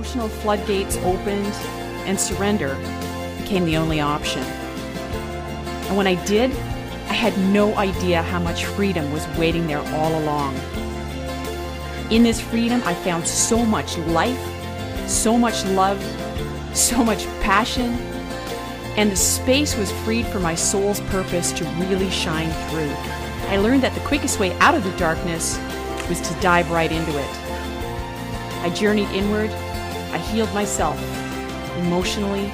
emotional floodgates opened and surrender became the only option. And when I did, I had no idea how much freedom was waiting there all along. In this freedom, I found so much life, so much love, so much passion, and the space was freed for my soul's purpose to really shine through. I learned that the quickest way out of the darkness was to dive right into it. I journeyed inward. I healed myself emotionally,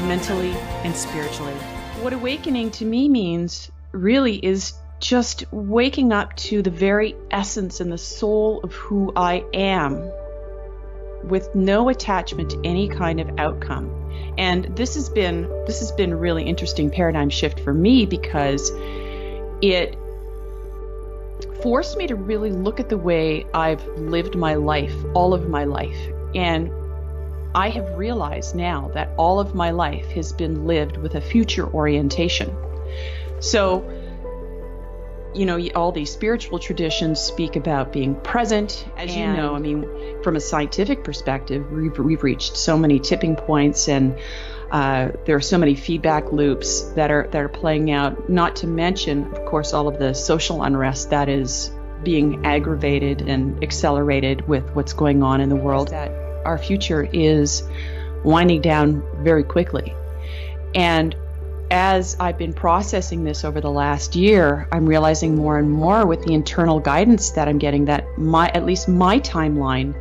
mentally, and spiritually. What awakening to me means really is just waking up to the very essence and the soul of who I am, with no attachment to any kind of outcome. And this has been a really interesting paradigm shift for me, because it forced me to really look at the way I've lived my life, all of my life. And I have realized now that all of my life has been lived with a future orientation. So, you know, all these spiritual traditions speak about being present. As you know, I mean, from a scientific perspective, we've reached so many tipping points, and there are so many feedback loops that are playing out, not to mention, of course, all of the social unrest that is being aggravated and accelerated with what's going on in the world. That our future is winding down very quickly. And as I've been processing this over the last year, I'm realizing more and more with the internal guidance that I'm getting that at least my timeline,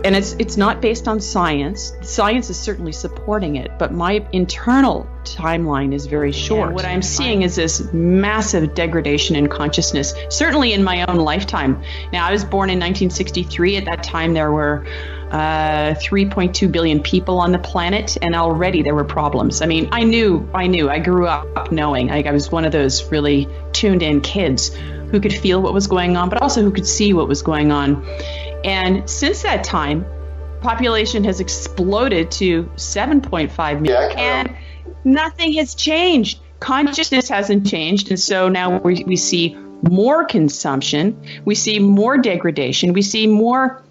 and it's not based on science. Science is certainly supporting it, but my internal timeline is very short. And what I'm seeing is this massive degradation in consciousness, certainly in my own lifetime. Now, I was born in 1963. At that time, there were 3.2 billion people on the planet, and already there were problems. I mean, I knew. I grew up knowing. I was one of those really tuned in kids who could feel what was going on, but also who could see what was going on. And since that time, population has exploded to 7.5 million, and nothing has changed. Consciousness hasn't changed, and so now we see more consumption, we see more degradation, we see more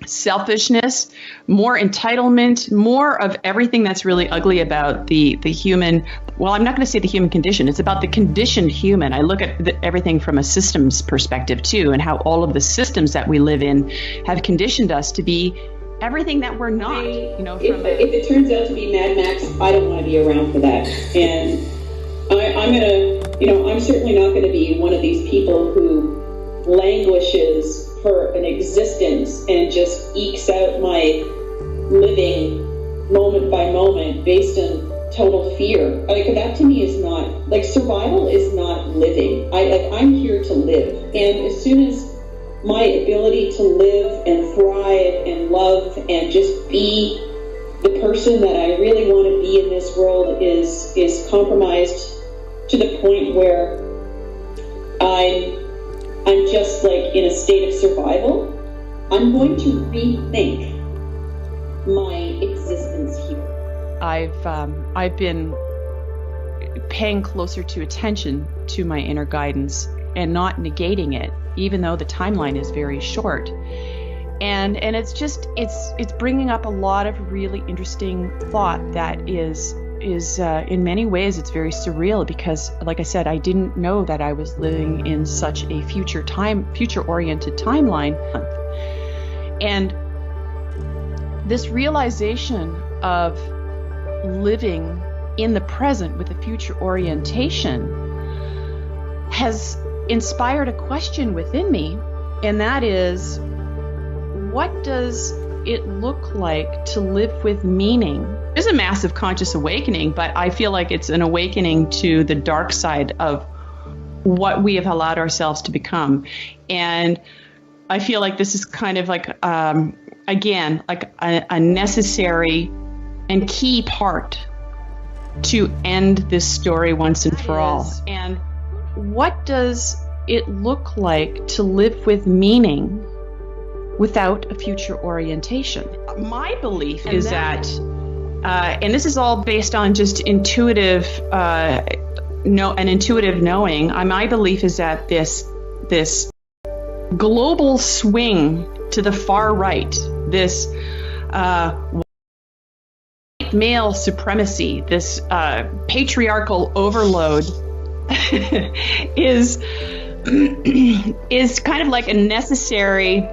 selfishness, more entitlement, more of everything that's really ugly about the human. Well, I'm not going to say the human condition. It's about the conditioned human. I look at everything from a systems perspective too, and how all of the systems that we live in have conditioned us to be everything that we're not. You know, if it turns out to be Mad Max, I don't want to be around for that. And I'm certainly not going to be one of these people who languishes for an existence and just ekes out my living moment by moment based on total fear. Like, that to me is not, like, survival is not living. I'm here to live. And as soon as my ability to live and thrive and love and just be the person that I really want to be in this world is compromised to the point where I'm just like in a state of survival, I'm going to rethink my existence here. I've been paying closer attention to my inner guidance and not negating it, even though the timeline is very short. And it's bringing up a lot of really interesting thought that is in many ways it's very surreal, because, like I said, I didn't know that I was living in such a future-oriented timeline. And this realization of living in the present with a future orientation has inspired a question within me, and that is, what does it look like to live with meaning? It's a massive conscious awakening, but I feel like it's an awakening to the dark side of what we have allowed ourselves to become. And I feel like this is kind of like, again, like a necessary and key part to end this story once and for all. And what does it look like to live with meaning without a future orientation? My belief is that, and this is all based on just intuitive, an intuitive knowing. My belief is that this global swing to the far right, this white male supremacy, this patriarchal overload, is kind of like a necessary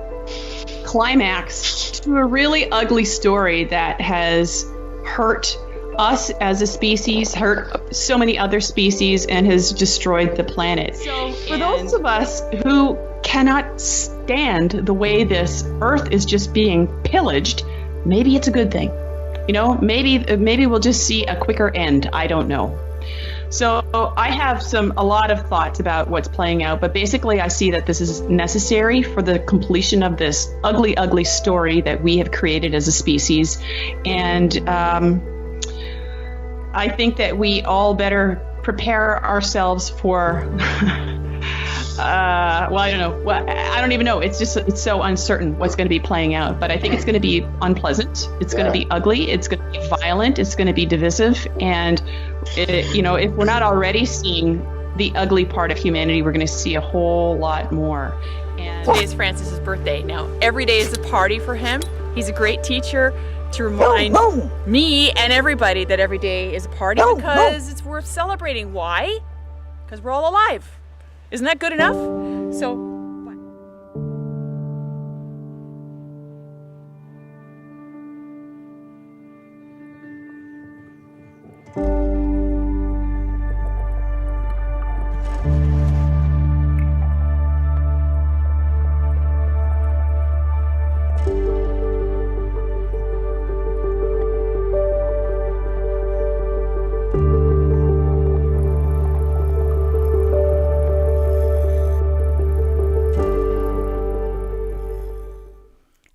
climax to a really ugly story that has hurt us as a species, hurt so many other species, and has destroyed the planet. So for those of us who cannot stand the way this earth is just being pillaged, maybe it's a good thing. You know, maybe we'll just see a quicker end. I don't know. So I have a lot of thoughts about what's playing out, but basically I see that this is necessary for the completion of this ugly, ugly story that we have created as a species. And I think that we all better prepare ourselves for well, I don't know. Well, I don't even know. It's so uncertain what's going to be playing out. But I think it's going to be unpleasant. It's going to be ugly. It's going to be violent. It's going to be divisive. And, if we're not already seeing the ugly part of humanity, we're going to see a whole lot more. And today is Francis's birthday. Now, every day is a party for him. He's a great teacher to remind me and everybody that every day is a party because it's worth celebrating. Why? Because we're all alive. Isn't that good enough? So.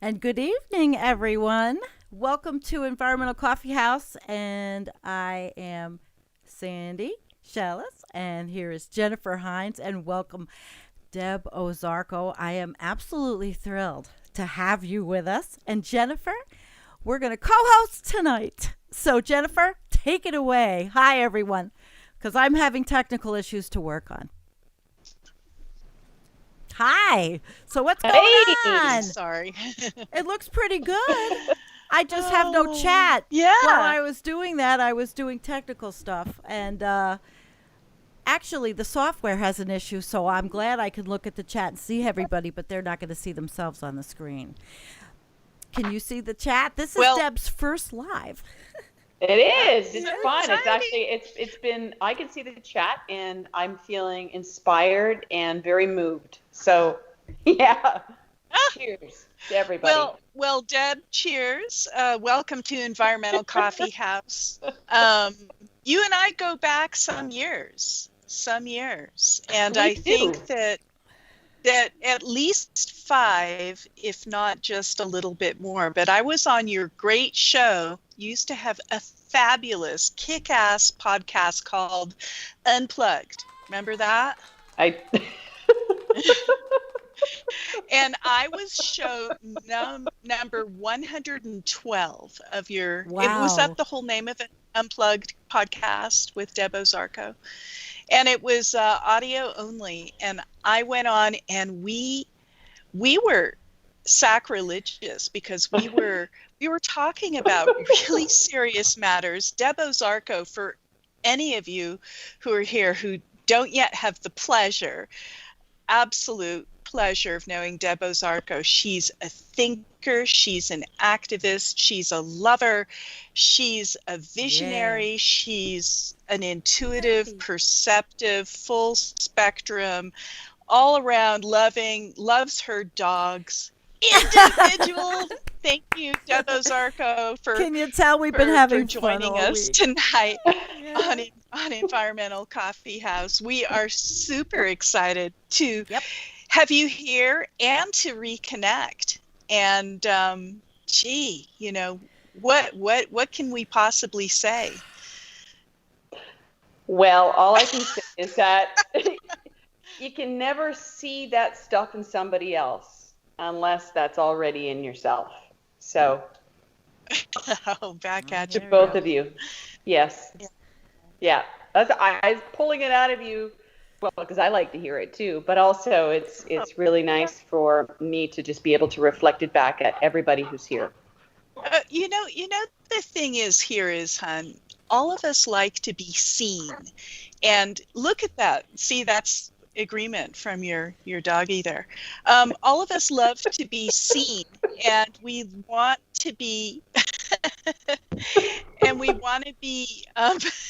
And good evening, everyone. Welcome to Environmental Coffee House, and I am Sandy Schoelles, and here is Jennifer Hynes, and welcome Deb Ozarko. I am absolutely thrilled to have you with us. And Jennifer, we're going to co-host tonight. So Jennifer, take it away. Hi, everyone, because I'm having technical issues to work on. Hi. So what's going on? Sorry. It looks pretty good. I just have no chat. Yeah. While I was doing that, I was doing technical stuff. And actually, the software has an issue, so I'm glad I can look at the chat and see everybody, but they're not going to see themselves on the screen. Can you see the chat? This is Deb's first live. It is. It's fun. It's actually, it's been, I can see the chat and I'm feeling inspired and very moved. So, yeah. Cheers to everybody. Well, Deb, cheers. Welcome to Environmental Coffee House. You and I go back some years. And I think that at least 5, if not just a little bit more. But I was on your great show. You used to have a fabulous, kick-ass podcast called Unplugged. Remember that? And I was show number 112 of your. Wow. Was that the whole name of it? Unplugged podcast with Deb Ozarko. And it was audio only. And I went on, and we were sacrilegious because we were talking about really serious matters. Deb Ozarko, for any of you who are here who don't yet have the absolute pleasure of knowing Deb Ozarko, she's a thinker, she's an activist, she's a lover, she's a visionary, she's an intuitive, perceptive, full spectrum, all around loves her dogs, individual. Thank you, Deb Ozarko, for Can you tell we've been having joining fun all us week tonight on Environmental Coffee House. We are super excited to have you here and to reconnect. And what can we possibly say? Well, all I can say is that you can never see that stuff in somebody else unless that's already in yourself. So, back at to you, both of you. Yes. Yeah. I was pulling it out of you, well, because I like to hear it too, but also it's really nice for me to just be able to reflect it back at everybody who's here. You know, the thing is here is, hun, all of us like to be seen. And look at that. See, that's agreement from your doggy there. All of us love to be seen, and we want to be and we want to be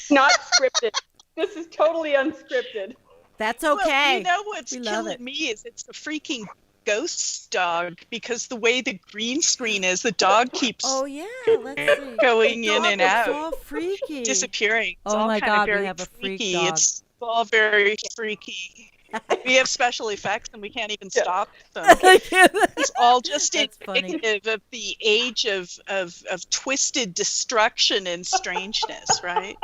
not scripted. This is totally unscripted. That's okay. Well, you know what's We love killing it. me is it's the freaking ghost dog, because the way the green screen is, the dog keeps Oh yeah, let's see. going The in dog and looks out, all freaky. disappearing. It's Oh all my kind God, of very we have a freak freaky. dog. It's all very freaky. We have special effects and we can't even stop them. It's all just That's funny. indicative of the age of twisted destruction and strangeness, right?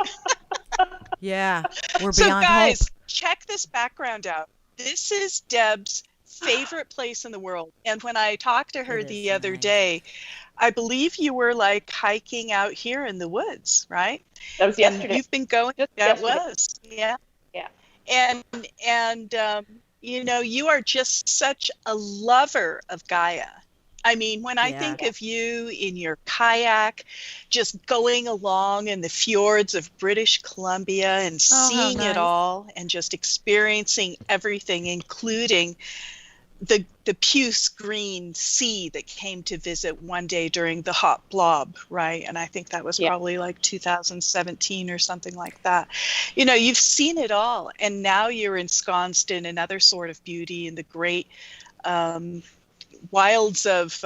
Yeah, we're So beyond guys, hope. check this background out. This is Deb's favorite place in the world. And when I talked to her It the is other nice. day, I believe you were like hiking out here in the woods, right? That was And yesterday. you've been going. Just That yesterday. was, yeah. Yeah. And you know, you are just such a lover of Gaea. I mean, when I Yeah. think of you in your kayak, just going along in the fjords of British Columbia and Oh, how seeing nice. it all and just experiencing everything, including the puce green sea that came to visit one day during the hot blob, right? And I think that was Yeah. probably like 2017 or something like that. You know, you've seen it all, and now you're ensconced in another sort of beauty in the great wilds of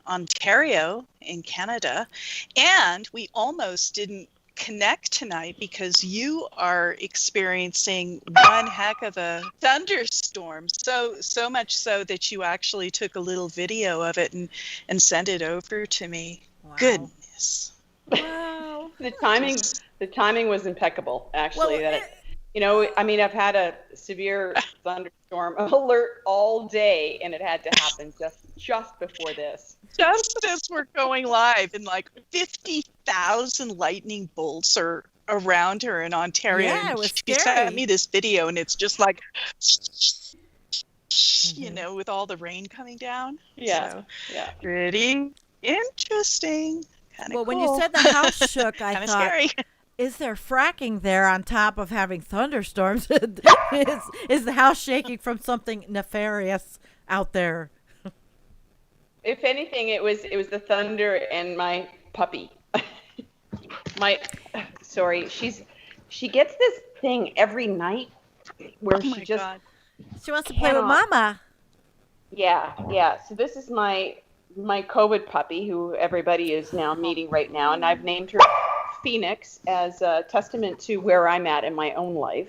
Ontario in Canada. And we almost didn't connect tonight because you are experiencing one heck of a thunderstorm, so much so that you actually took a little video of it and sent it over to me. Wow. Goodness. Wow. The timing was impeccable, actually. Well, I mean, I've had a severe thunderstorm alert all day, and it had to happen just before this. Just as we're going live, and like 50,000 lightning bolts are around her in Ontario. Yeah, it and was she scary. sent me this video, and it's just like, you know, with all the rain coming down. Yeah. So, Yeah. pretty interesting. Kinda Well, when cool. you said the house shook, I Kinda thought, scary. is there fracking there on top of having thunderstorms? is the house shaking from something nefarious out there? If anything, it was the thunder and my puppy. She gets this thing every night where Oh she my just God. She wants to play with Cannot. Mama. Yeah. So this is my COVID puppy, who everybody is now meeting right now, and I've named her Phoenix as a testament to where I'm at in my own life.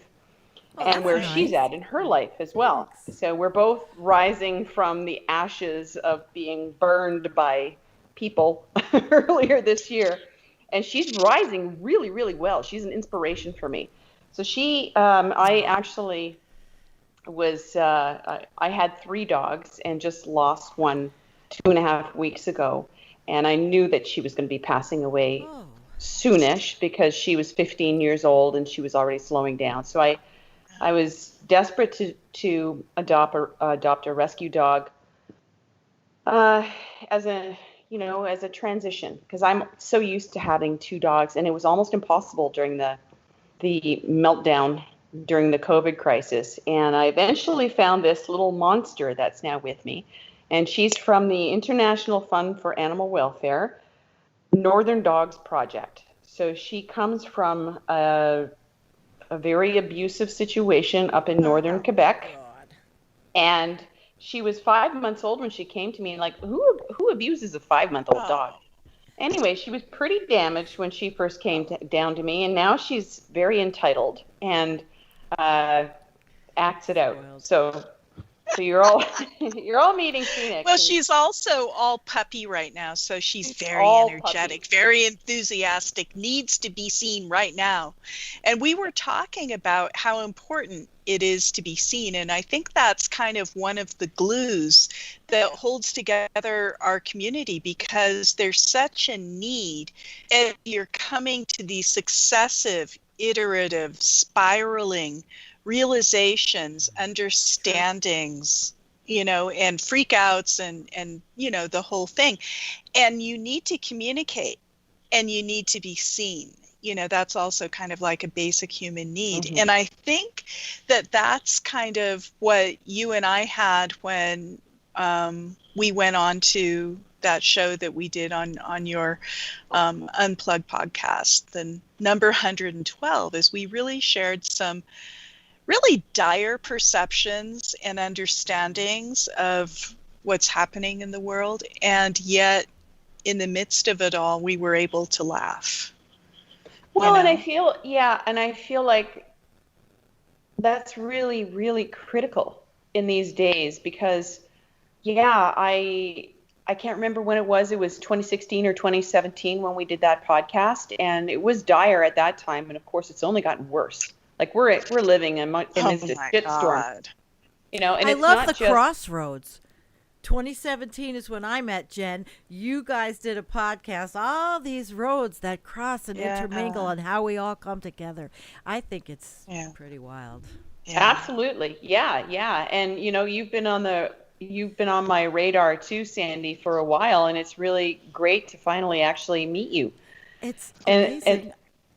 Oh, And that's where nice. she's at in her life as well. So we're both rising from the ashes of being burned by people earlier this year. And she's rising really, really well. She's an inspiration for me. So I actually was, I had 3 dogs and just lost one 2.5 weeks ago. And I knew that she was going to be passing away Oh. soonish because she was 15 years old and she was already slowing down. So I was desperate to adopt a rescue dog as a transition, because I'm so used to having 2 dogs, and it was almost impossible during the meltdown during the COVID crisis. And I eventually found this little monster that's now with me, and she's from the International Fund for Animal Welfare Northern Dogs Project. So she comes from a very abusive situation up in northern Quebec. God. And she was 5 months old when she came to me, and like, who abuses a 5-month-old dog? Anyway, she was pretty damaged when she first came down to me, and now she's very entitled and acts it out. So you're all meeting Phoenix. Well, and she's also all puppy right now, so she's very all energetic, puppy. very enthusiastic, needs to be seen right now. And we were talking about how important it is to be seen, and I think that's kind of one of the glues that holds together our community, because there's such a need, and you're coming to these successive, iterative, spiraling realizations, understandings, and freakouts and the whole thing. And you need to communicate, and you need to be seen. That's also kind of like a basic human need. Mm-hmm. And I think that that's kind of what you and I had when we went on to that show that we did on your Unplugged podcast, the number 112, is we really shared some really dire perceptions and understandings of what's happening in the world. And yet, in the midst of it all, we were able to laugh. Well, and I feel like that's really, really critical in these days because, I can't remember when it was. It was 2016 or 2017 when we did that podcast, and it was dire at that time. And of course, it's only gotten worse. Like we're living in this shitstorm, And I love the crossroads. 2017 is when I met Jen. You guys did a podcast, all these roads that cross and intermingle, and how we all come together. I think it's pretty wild. Yeah. Absolutely, yeah. And you've been on my radar too, Sandy, for a while, and it's really great to finally actually meet you. It's amazing.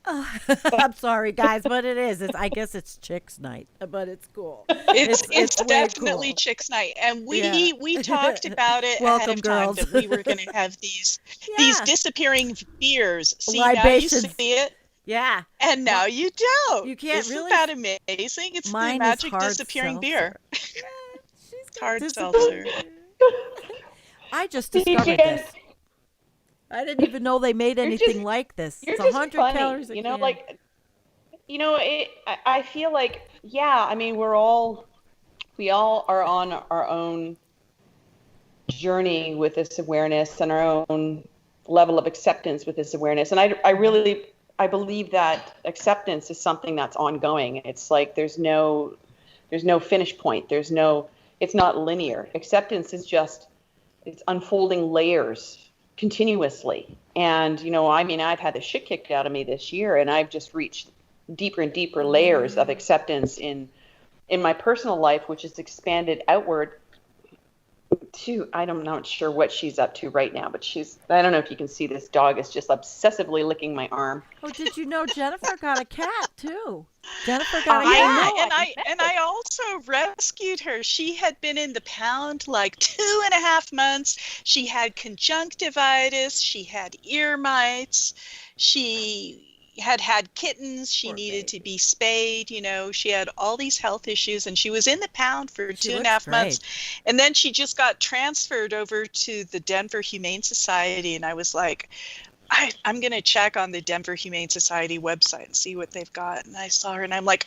I'm sorry, guys, but it is. I guess it's Chicks Night, but it's cool. It's definitely cool. Chicks Night, and we talked about it ahead of time that we were going to have these disappearing beers. See, libations. Now you see it. Yeah. And now you don't. You can't. Isn't really. That amazing? It's Mine the magic is hard disappearing seltzer. Beer. She's Hard seltzer. I just discovered this. I didn't even know they made anything like this. It's 100 calories a can. I feel like, we all are on our own journey with this awareness and our own level of acceptance with this awareness. And I believe that acceptance is something that's ongoing. It's like there's no finish point. It's not linear. Acceptance is it's unfolding layers continuously. And, I've had the shit kicked out of me this year, and I've just reached deeper and deeper layers of acceptance in my personal life, which has expanded outward to, I'm not sure what she's up to right now, but I don't know if you can see, this dog is just obsessively licking my arm. Oh, did you know Jennifer got a cat too? Jennifer got a cat. And I also rescued her. She had been in the pound like 2.5 months. She had conjunctivitis. She had ear mites. She had kittens. She needed to be spayed. She had all these health issues, and she was in the pound for 2.5 months. And then she just got transferred over to the Denver Humane Society. And I was like, I'm going to check on the Denver Humane Society website and see what they've got. And I saw her, and I'm like,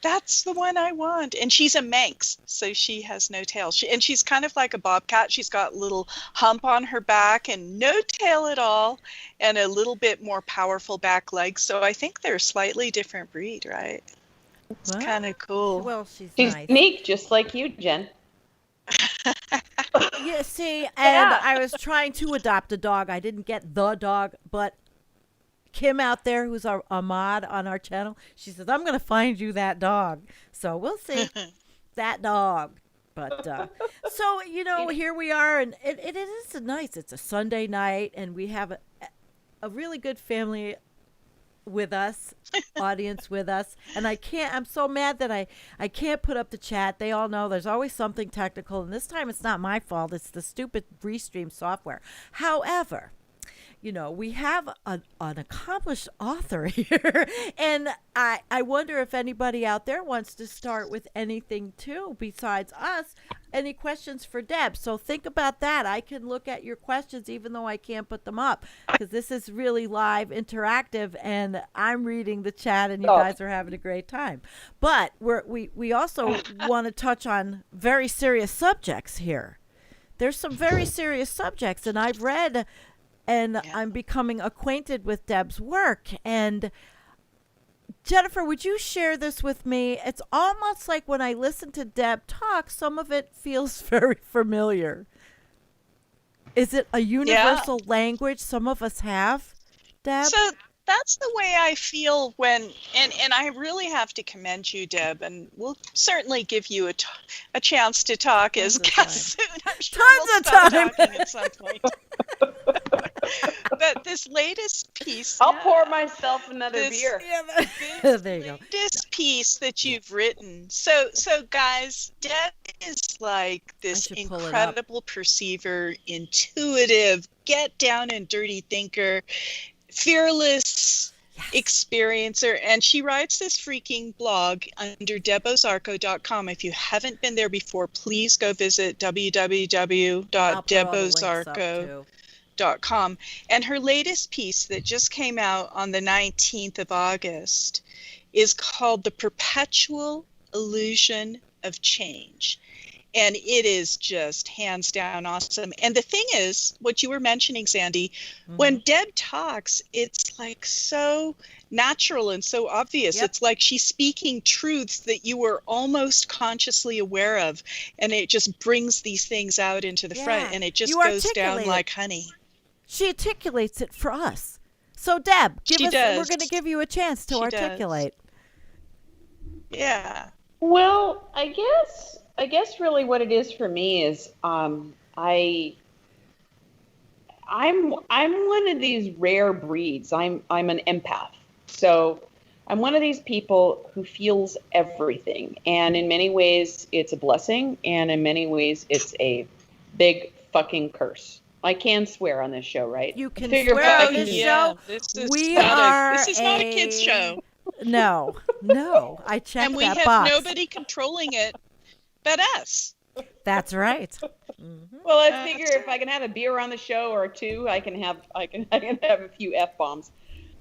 that's the one I want. And she's a Manx, so she has no tail. She's kind of like a bobcat. She's got a little hump on her back and no tail at all, and a little bit more powerful back legs. So I think they're a slightly different breed, right? It's kind of cool. Well, she's nice. Unique, just like you, Jen. Yeah, see, and I was trying to adopt a dog. I didn't get the dog, but Kim out there, who's a mod on our channel, she says, I'm going to find you that dog. So we'll see. That dog. But so, here we are, and it is nice. It's a Sunday night, and we have a really good family with us, audience with us, and I'm so mad that I can't put up the chat. They all know there's always something technical, and this time it's not my fault. It's the stupid Restream software. However, we have an accomplished author here, and I wonder if anybody out there wants to start with anything too besides us. Any questions for Deb? So think about that. I can look at your questions even though I can't put them up, because this is really live, interactive, and I'm reading the chat, and you guys are having a great time. But we also want to touch on very serious subjects here. There's some very serious subjects, and I've read, and I'm becoming acquainted with Deb's work. And Jennifer, would you share this with me? It's almost like when I listen to Deb talk, some of it feels very familiar. Is it a universal language some of us have, Deb? that's the way I feel when, and I really have to commend you, Deb, and we'll certainly give you a chance to talk as guests soon. I'm sure we'll stop talking at some point. But this latest piece, I'll pour myself another beer. This There you go. latest piece that you've written. So guys, Deb is like this incredible perceiver, intuitive, get down and dirty thinker, fearless experiencer, and she writes this freaking blog under debozarko.com. If you haven't been there before, please go visit www.debozarko.com. And her latest piece that just came out on the 19th of August is called The Perpetual Illusion of Change. And it is just hands down awesome. And the thing is, what you were mentioning, Sandy, when Deb talks, it's like so natural and so obvious. It's like she's speaking truths that you were almost consciously aware of. And it just brings these things out into the front. And it just goes down like honey. She articulates it for us. So, Deb, we're going to give you a chance to articulate. Yeah. Well, I guess really what it is for me is I'm one of these rare breeds. I'm an empath. So I'm one of these people who feels everything. And in many ways it's a blessing, and in many ways it's a big fucking curse. I can swear on this show, right? You can swear on this show. This is not a kid's show. No, I checked that box. And we have nobody controlling it but us. That's right. Well, I figure if I can have a beer on the show or two, I can have a few F-bombs.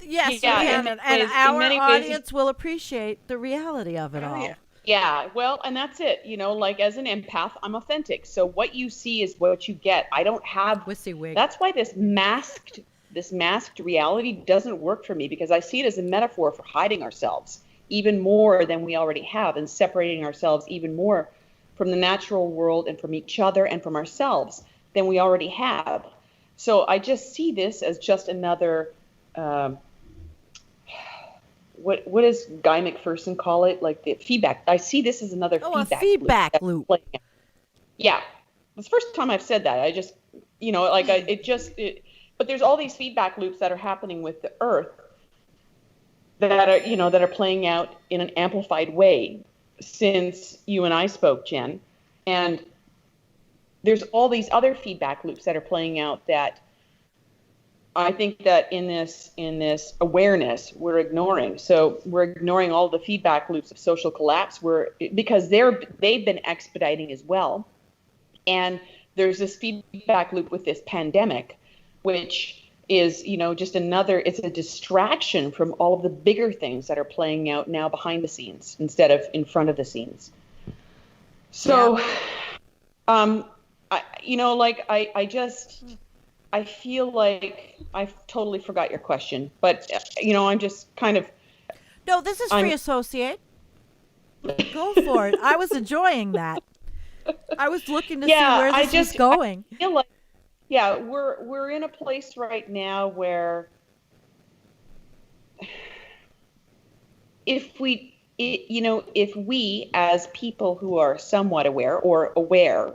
Yes, and our audience will appreciate the reality of it all. Yeah, well, and that's it. Like as an empath, I'm authentic. So what you see is what you get. I don't have WYSIWYG. That's why this masked reality doesn't work for me, because I see it as a metaphor for hiding ourselves even more than we already have, and separating ourselves even more from the natural world and from each other and from ourselves than we already have. So I just see this as just another what does Guy McPherson call it? Like the feedback. I see this as another feedback loop. Yeah. It's the first time I've said that. I just, but there's all these feedback loops that are happening with the earth that are playing out in an amplified way since you and I spoke, Jen. And there's all these other feedback loops that are playing out that I think that in this awareness we're ignoring. So we're ignoring all the feedback loops of social collapse because they've been expediting as well. And there's this feedback loop with this pandemic, which is, just it's a distraction from all of the bigger things that are playing out now behind the scenes instead of in front of the scenes. So, I feel like I totally forgot your question, but I'm just kind of. No, this is free associate. Go for it. I was enjoying that. I was looking to see where this is going. I feel like, we're in a place right now where if we as people who are somewhat aware,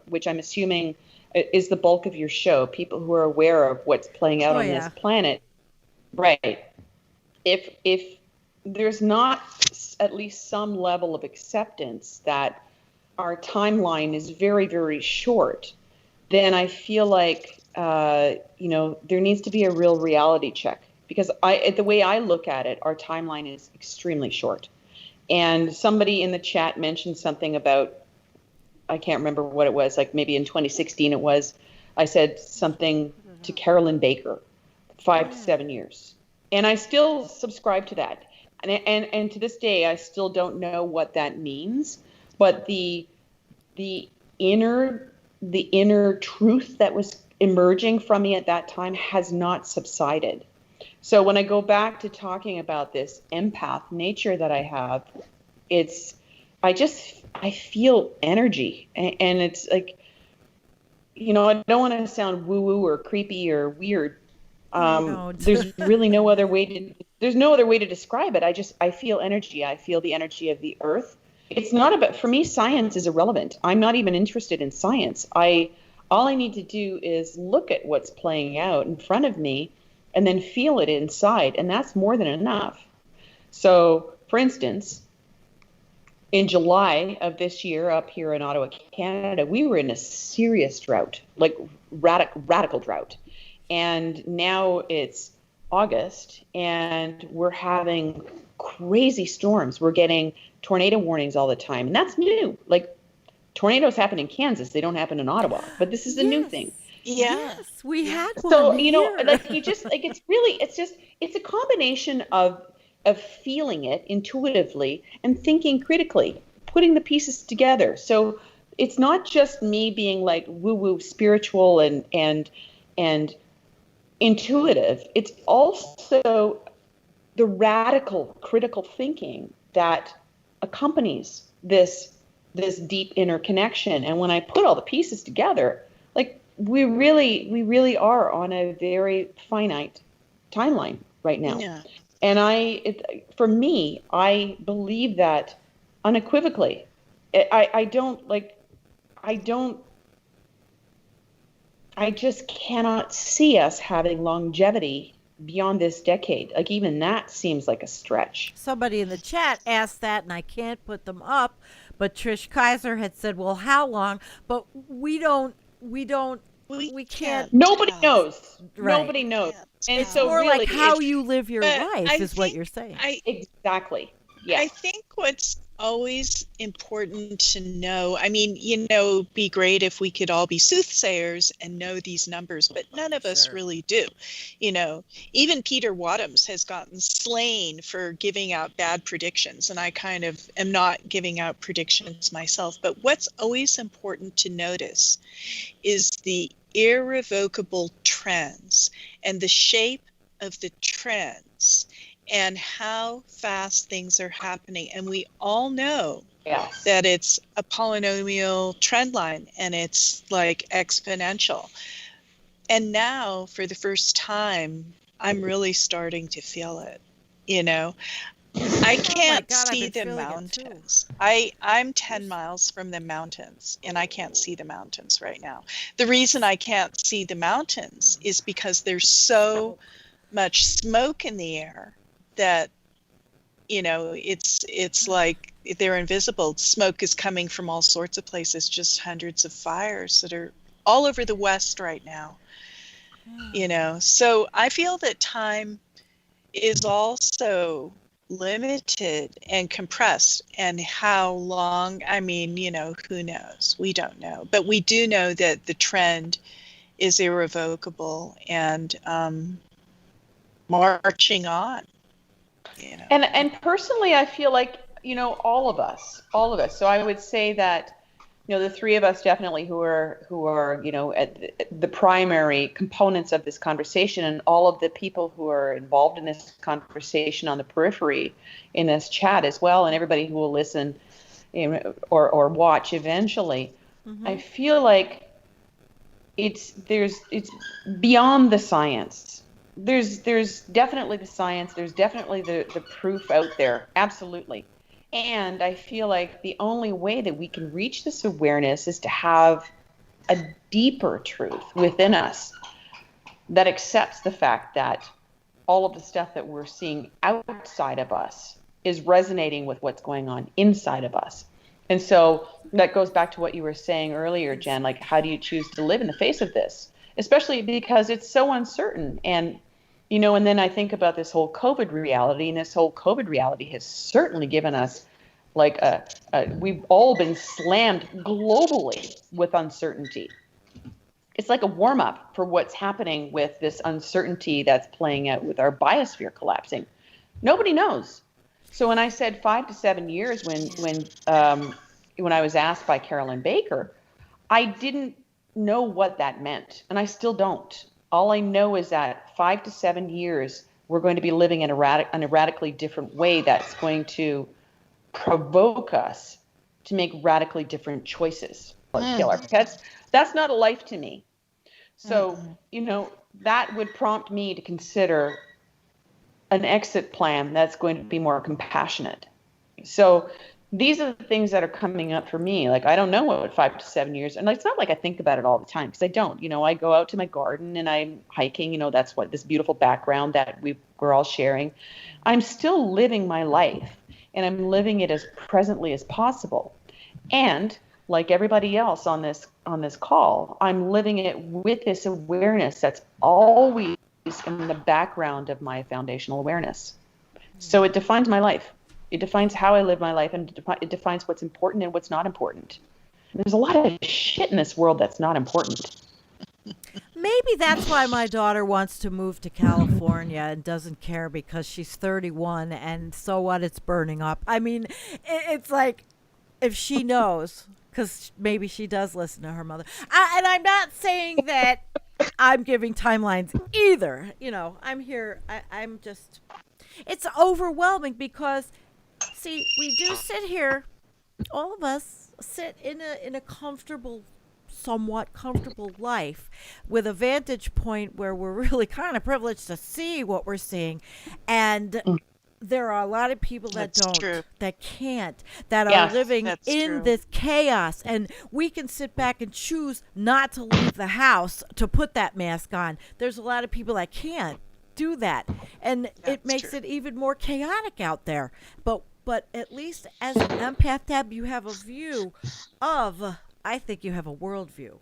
which I'm assuming is the bulk of your show, people who are aware of what's playing out on this planet, right? If there's not at least some level of acceptance that our timeline is very, very short, then I feel like there needs to be a real reality check, because the way I look at it, our timeline is extremely short. And somebody in the chat mentioned something about, I can't remember what it was, like maybe in 2016 it was, I said something to Carolyn Baker, 5 to 7 years. And I still subscribe to that. And to this day, I still don't know what that means, but the inner truth that was emerging from me at that time has not subsided. So when I go back to talking about this empath nature that I have, I feel energy, and it's like, I don't want to sound woo-woo or creepy or weird, There's really no other way to describe it. I feel energy. I feel the energy of the earth. It's not about, for me, science is irrelevant. I'm not even interested in science. All I need to do is look at what's playing out in front of me and then feel it inside. And that's more than enough. So, for instance, in July of this year up here in Ottawa, Canada, we were in a serious drought, like radical drought. And now it's August and we're having crazy storms. We're getting tornado warnings all the time. And that's new. Like, tornadoes happen in Kansas. They don't happen in Ottawa. But this is a new thing. Yes, we had one. So, here. like you just, like, it's a combination of feeling it intuitively and thinking critically, putting the pieces together. So it's not just me being like woo-woo spiritual and intuitive. It's also the radical critical thinking that accompanies this deep inner connection. And when I put all the pieces together, like we really are on a very finite timeline right now. Yeah. And for me, I believe that unequivocally. I just cannot see us having longevity beyond this decade. Like, even that seems like a stretch. Somebody in the chat asked that, and I can't put them up, but Trish Kaiser had said, well, how long? But we can't. Nobody knows. Right. Nobody knows. And It's so more really, like how you live your but life I is what think you're saying. exactly. Yeah. I think what's always important to know, I mean, be great if we could all be soothsayers and know these numbers, but none of us really do. Even Peter Wadhams has gotten slain for giving out bad predictions, and I kind of am not giving out predictions myself. But what's always important to notice is the irrevocable trends and the shape of the trends and how fast things are happening. And we all know that it's a polynomial trend line and it's like exponential. And now, for the first time, I'm really starting to feel it. I can't see the mountains. I'm 10 miles from the mountains, and I can't see the mountains right now. The reason I can't see the mountains is because there's so much smoke in the air that it's like they're invisible. Smoke is coming from all sorts of places, just hundreds of fires that are all over the West right now. So I feel that time is also limited and compressed, and how long, I mean, who knows? We don't know, but we do know that the trend is irrevocable and marching on. And personally, I feel like, all of us. So I would say that, the three of us definitely who are at the primary components of this conversation, and all of the people who are involved in this conversation on the periphery in this chat as well, and everybody who will listen or watch eventually. Mm-hmm. I feel like it's beyond the science. There's definitely the science. There's definitely the proof out there. Absolutely. And I feel like the only way that we can reach this awareness is to have a deeper truth within us that accepts the fact that all of the stuff that we're seeing outside of us is resonating with what's going on inside of us. And so that goes back to what you were saying earlier, Jen, like, how do you choose to live in the face of this? Especially because it's so uncertain. And and then I think about this whole COVID reality, and this whole COVID reality has certainly given us like we've all been slammed globally with uncertainty. It's like a warm up for what's happening with this uncertainty that's playing out with our biosphere collapsing. Nobody knows. So when I said 5 to 7 years, when I was asked by Carolyn Baker, I didn't know what that meant, and I still don't. All I know is that 5 to 7 years, we're going to be living in a radically different way that's going to provoke us to make radically different choices or kill our pets. That's not a life to me. So, that would prompt me to consider an exit plan that's going to be more compassionate. So these are the things that are coming up for me. Like, I don't know what 5 to 7 years, and it's not like I think about it all the time, because I don't. I go out to my garden and I'm hiking. That's what this beautiful background that we're all sharing. I'm still living my life, and I'm living it as presently as possible. And like everybody else on this call, I'm living it with this awareness that's always in the background of my foundational awareness. So it defines my life. It defines how I live my life, and it defines what's important and what's not important. There's a lot of shit in this world that's not important. Maybe that's why my daughter wants to move to California and doesn't care, because she's 31 and so what, it's burning up. I mean, it's like, if she knows, because maybe she does listen to her mother. And I'm not saying that I'm giving timelines either. I'm here. I'm just, it's overwhelming because, see, we do sit here, all of us sit in a comfortable, somewhat comfortable life with a vantage point where we're really kind of privileged to see what we're seeing. And there are a lot of people that that can't, that are living in this chaos. And we can sit back and choose not to leave the house to put that mask on. There's a lot of people that can't do that. And it makes it even more chaotic out there. But at least as an empath, Deb, you have a view of, I think you have a worldview,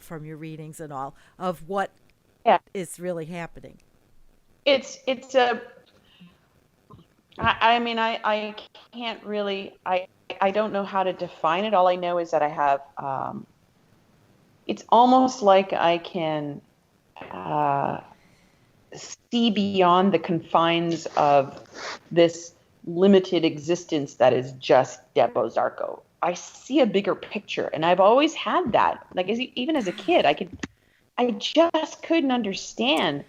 from your readings and all, of what is really happening. I can't really, I don't know how to define it. All I know is that I have, it's almost like I can see beyond the confines of this limited existence that is just Deb Ozarko. I see a bigger picture, and I've always had that. Like, even as a kid, I just couldn't understand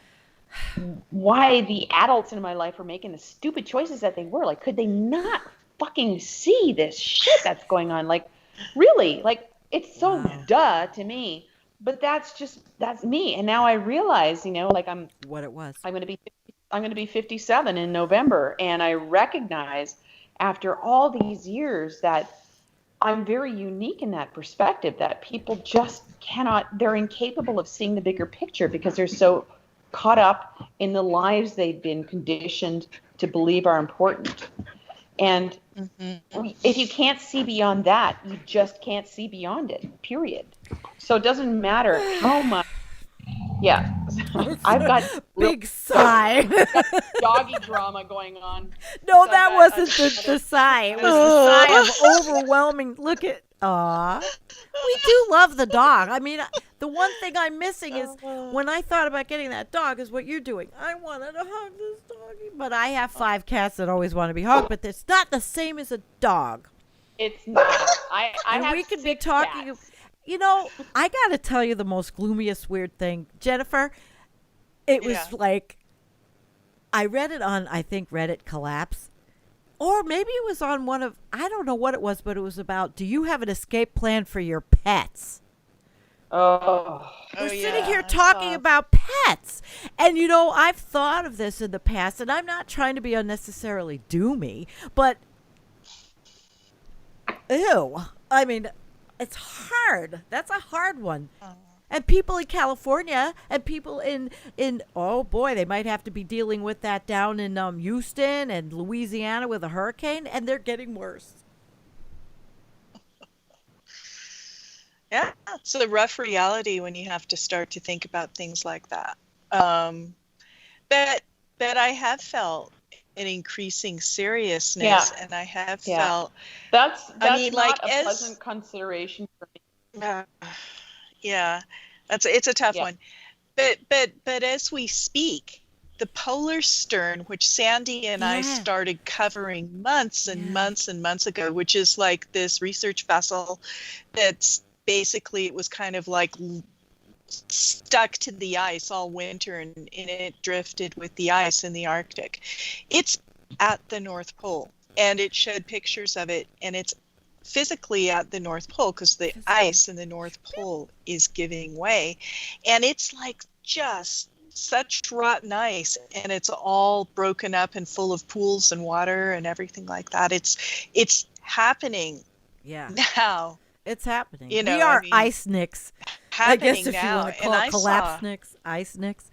why the adults in my life were making the stupid choices that they were. Like, could they not fucking see this shit that's going on? Like, really? Like, it's so duh to me. But that's me. And now I realize, like, what it was. I'm going to be 57 in November, and I recognize after all these years that I'm very unique in that perspective, that people just they're incapable of seeing the bigger picture because they're so caught up in the lives they've been conditioned to believe are important. And if you can't see beyond that, you just can't see beyond it, period. So it doesn't matter how much. Yeah, I've got big sigh. Doggy drama going on. No, so that wasn't the sigh. It was the sigh of overwhelming. Look at, we do love the dog. I mean, the one thing I'm missing is when I thought about getting that dog is what you're doing. I wanted to hug this doggy, but I have 5 cats that always want to be hugged, but it's not the same as a dog. It's not. I and have we could be 6 talking. cats. I got to tell you the most gloomiest weird thing, Jennifer. It was like, I read it on, I think, Reddit Collapse. Or maybe it was on one of, I don't know what it was, but it was about, do you have an escape plan for your pets? We're sitting here talking about pets. And, I've thought of this in the past, and I'm not trying to be unnecessarily doomy, but, ew. I mean, it's hard. That's a hard one. And people in California and people in oh boy, they might have to be dealing with that down in Houston and Louisiana with a hurricane, and they're getting worse. Yeah, it's a rough reality when you have to start to think about things like that. But I have felt an increasing seriousness, and I have felt that's I mean, not a pleasant consideration for me. It's a tough one. But as we speak, the polar stern, which Sandy and I started covering months and months and months ago, which is like this research vessel that's basically, it was kind of like stuck to the ice all winter, and it drifted with the ice in the Arctic. It's at the North Pole, and it showed pictures of it, and it's physically at the North Pole because the ice in the North Pole is giving way, and it's like just such rotten ice, and it's all broken up and full of pools and water and everything like that. It's happening now. It's happening. You know, We are I mean, ice nicks. I guess if now. you want to call it collapse nicks, ice nicks.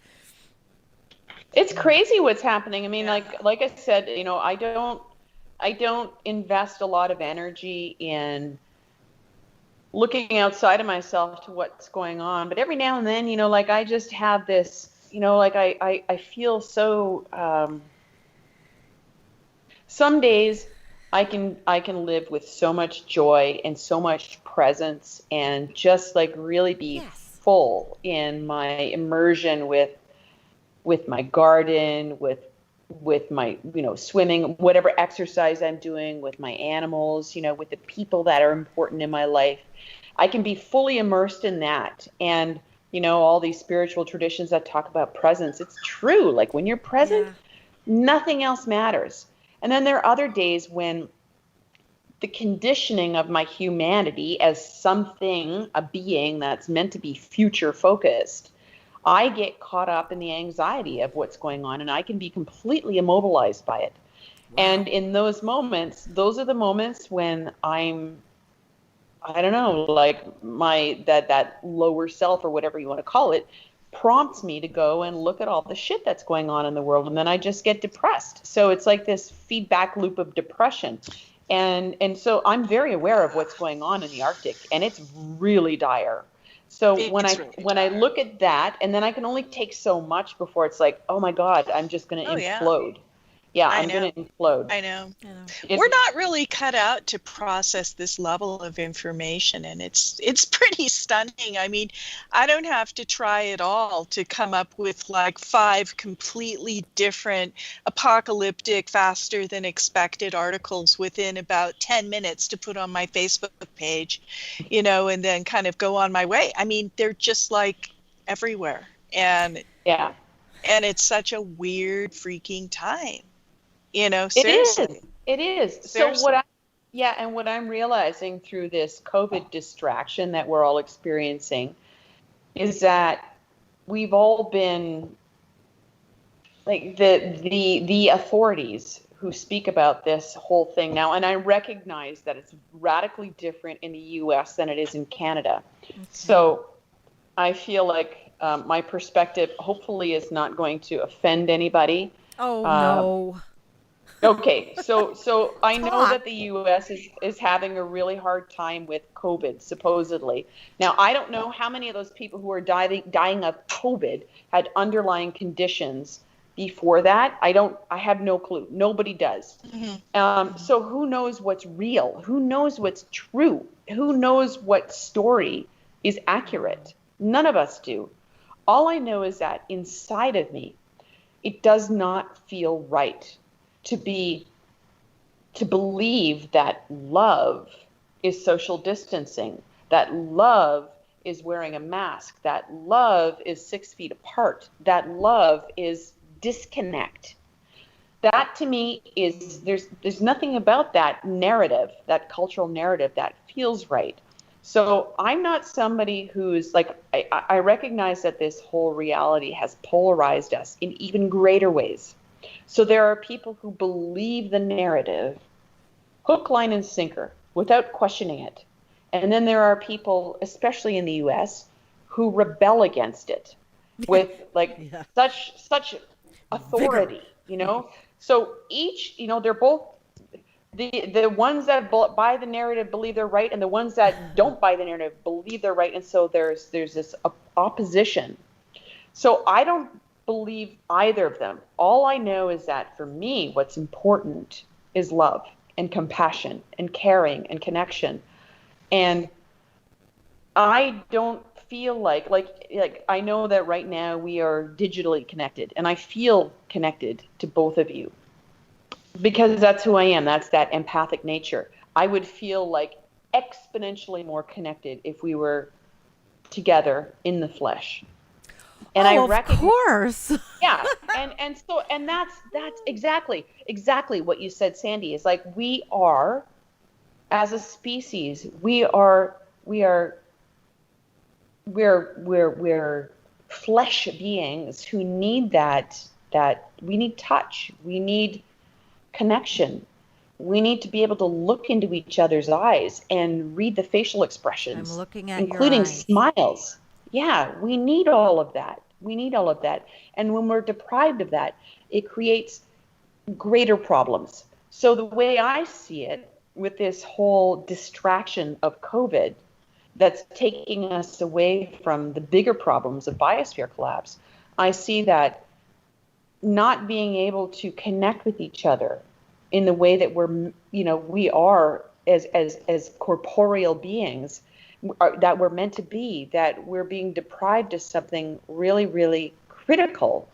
It's crazy what's happening. I mean, like I said, you know, I don't invest a lot of energy in looking outside of myself to what's going on. But every now and then, you know, like I just have this, you know, like I feel so, some days I can live with so much joy and so much presence and just like really be full in my immersion with my garden, with my, you know, swimming, whatever exercise I'm doing, with my animals, you know, with the people that are important in my life. I can be fully immersed in that. And, you know, all these spiritual traditions that talk about presence, it's true. Like when you're present, nothing else matters. And then there are other days when the conditioning of my humanity as something, a being that's meant to be future focused, I get caught up in the anxiety of what's going on, and I can be completely immobilized by it. Wow. And in those moments, those are the moments when I don't know, like that lower self or whatever you want to call it, prompts me to go and look at all the shit that's going on in the world, and then I just get depressed. So it's like this feedback loop of depression. And so I'm very aware of what's going on in the Arctic, and it's really dire. So when I look at that, and then I can only take so much before it's like, oh my God, I'm just going to implode. Yeah, I'm going to implode. I know. We're not really cut out to process this level of information, and it's pretty stunning. I mean, I don't have to try at all to come up with like 5 completely different apocalyptic, faster than expected articles within about 10 minutes to put on my Facebook page, you know, and then kind of go on my way. I mean, they're just like everywhere. And it's such a weird freaking time. You know, seriously. It is. Seriously. So what I'm realizing through this COVID distraction that we're all experiencing is that we've all been like the authorities who speak about this whole thing now. And I recognize that it's radically different in the US than it is in Canada. Okay. So I feel like my perspective hopefully is not going to offend anybody. Oh, no. Okay, so I know that the U.S. is having a really hard time with COVID, supposedly. Now, I don't know how many of those people who are dying of COVID had underlying conditions before that. I have no clue. Nobody does. Mm-hmm. So who knows what's real? Who knows what's true? Who knows what story is accurate? None of us do. All I know is that inside of me, it does not feel right to believe that love is social distancing, that love is wearing a mask, that love is 6 feet apart, that love is disconnect. That to me is, there's nothing about that narrative, that cultural narrative that feels right. So I'm not somebody who's like, I recognize that this whole reality has polarized us in even greater ways. So there are people who believe the narrative, hook, line, and sinker, without questioning it. And then there are people, especially in the U.S., who rebel against it with like such authority, you know. So each, you know, they're both the ones that buy the narrative believe they're right, and the ones that don't buy the narrative believe they're right. And so there's this opposition. So I don't believe either of them. All I know is that for me, what's important is love and compassion and caring and connection. And I don't feel like I know that right now we are digitally connected, and I feel connected to both of you because that's who I am. That's that empathic nature. I would feel like exponentially more connected if we were together in the flesh. And of course. Yeah. And that's exactly what you said, Sandy, is like we are, as a species, we're flesh beings who need that we need touch, we need connection. We need to be able to look into each other's eyes and read the facial expressions, I'm looking at including your eyes. smiles. Yeah, we need all of that. We need all of that. And when we're deprived of that, it creates greater problems. So the way I see it with this whole distraction of COVID that's taking us away from the bigger problems of biosphere collapse, I see that not being able to connect with each other in the way that we are as corporeal beings that we're meant to be, that we're being deprived of something really, really critical,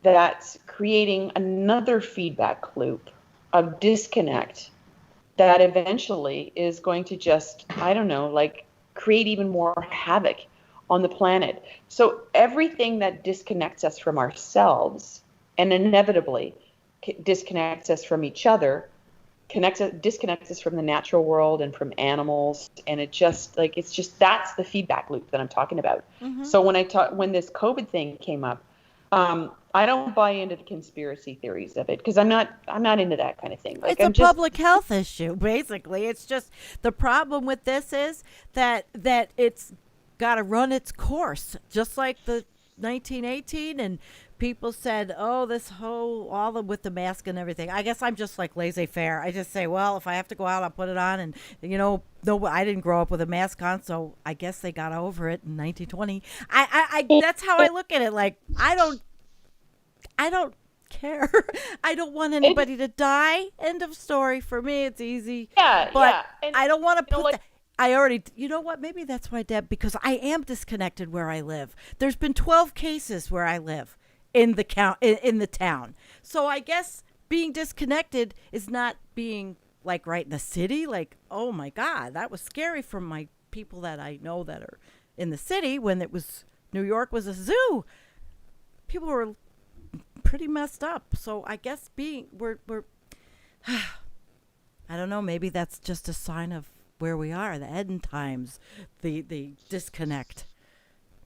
that's creating another feedback loop of disconnect that eventually is going to just, I don't know, like create even more havoc on the planet. So everything that disconnects us from ourselves and inevitably disconnects us from each other, disconnects us from the natural world and from animals, and it's that's the feedback loop that I'm talking about. Mm-hmm. So when this COVID thing came up, I don't buy into the conspiracy theories of it because I'm not into that kind of thing. Like, it's a public health issue, basically. It's just the problem with this is that it's got to run its course, just like the 1918 and people said, oh, with the mask and everything. I guess I'm just like laissez-faire. I just say, well, if I have to go out, I'll put it on. And, no, I didn't grow up with a mask on, so I guess they got over it in 1920. I that's how I look at it. Like, I don't care. I don't want anybody to die. End of story. For me, it's easy. Yeah, but yeah. I don't want to put I already, you know what? Maybe that's why, Deb, because I am disconnected where I live. There's been 12 cases where I live in the town. So I guess being disconnected is not being like right in the city. Like, oh my God, that was scary from my people that I know that are in the city when New York was a zoo. People were pretty messed up. So I guess we're I don't know, maybe that's just a sign of where we are, the end times, the disconnect.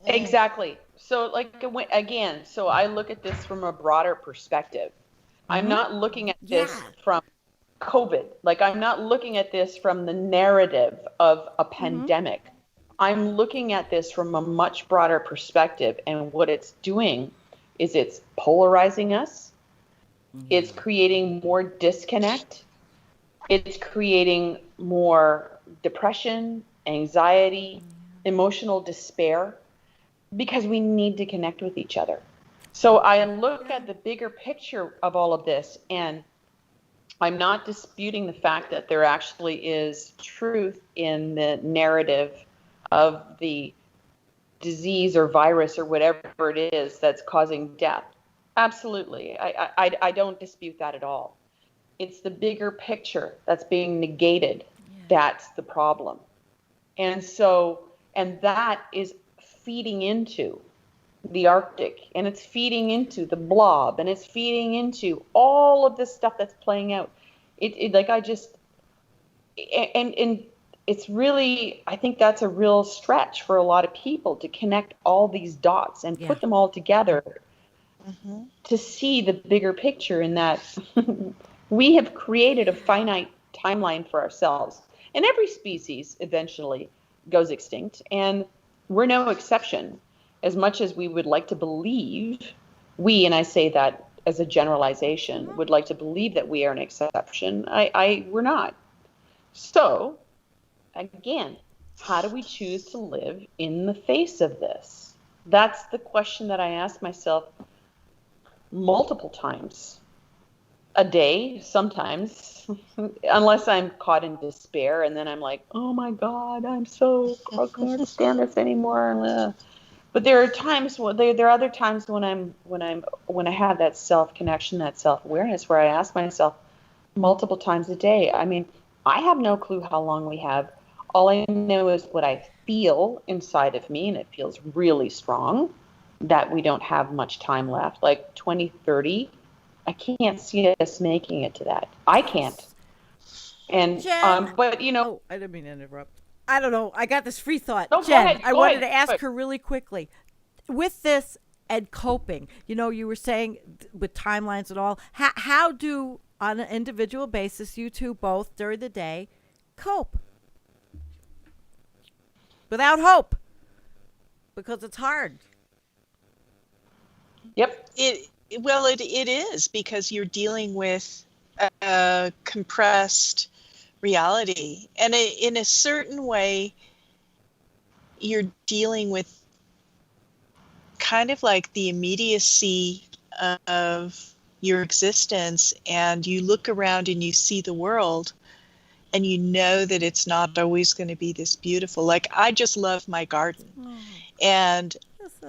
Exactly. So so I look at this from a broader perspective. Mm-hmm. I'm not looking at this from COVID. Like, I'm not looking at this from the narrative of a pandemic. Mm-hmm. I'm looking at this from a much broader perspective, and what it's doing is it's polarizing us. Mm-hmm. It's creating more disconnect. It's creating more depression, anxiety, emotional despair, because we need to connect with each other. So I look at the bigger picture of all of this, and I'm not disputing the fact that there actually is truth in the narrative of the disease or virus or whatever it is that's causing death. Absolutely. I don't dispute that at all. It's the bigger picture that's being negated. That's the problem. And that is feeding into the Arctic, and it's feeding into the blob, and it's feeding into all of this stuff that's playing out. And it's really, I think that's a real stretch for a lot of people to connect all these dots and put them all together to see the bigger picture, in that we have created a finite timeline for ourselves. And every species eventually goes extinct, and we're no exception. As much as we would like to believe, and I say that as a generalization, would like to believe that we are an exception, we're not. So, again, how do we choose to live in the face of this? That's the question that I ask myself multiple times a day, sometimes, unless I'm caught in despair, and then I'm like, oh my God, I can't stand this anymore. But there are times there are other times when I have that self connection, that self awareness, where I ask myself multiple times a day. I mean, I have no clue how long we have. All I know is what I feel inside of me, and it feels really strong that we don't have much time left, like 2030. I can't see us making it to that. I can't. And Jen, but I didn't mean to interrupt. I don't know. I got this free thought. No, go Jen, ahead, I go wanted ahead. to ask her really quickly. With this and coping, you were saying with timelines and all, how do, on an individual basis, you two both during the day cope? Without hope. Because it's hard. Yep. It is, because you're dealing with a compressed reality, and in a certain way you're dealing with kind of like the immediacy of your existence, and you look around and you see the world and you know that it's not always going to be this beautiful. Like, I just love my garden, and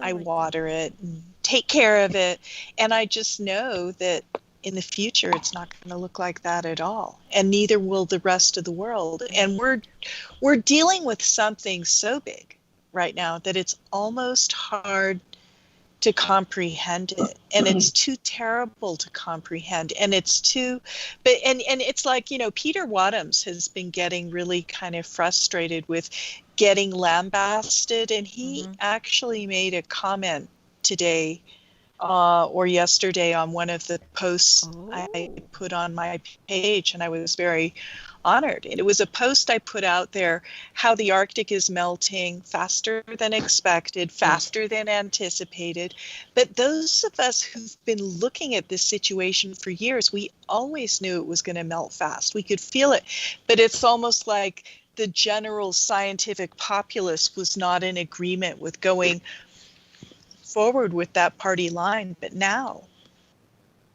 I water it and take care of it, and I just know that in the future it's not going to look like that at all, and neither will the rest of the world. And we're dealing with something so big right now that it's almost hard to comprehend it, and it's too terrible to comprehend, and it's too, but and it's like, Peter Wadhams has been getting really kind of frustrated with getting lambasted, and he actually made a comment today or yesterday on one of the posts I put on my page, and I was very honored. And it was a post I put out there, how the Arctic is melting faster than expected, faster than anticipated. But those of us who've been looking at this situation for years, we always knew it was going to melt fast. We could feel it. But it's almost like the general scientific populace was not in agreement with going forward with that party line. But now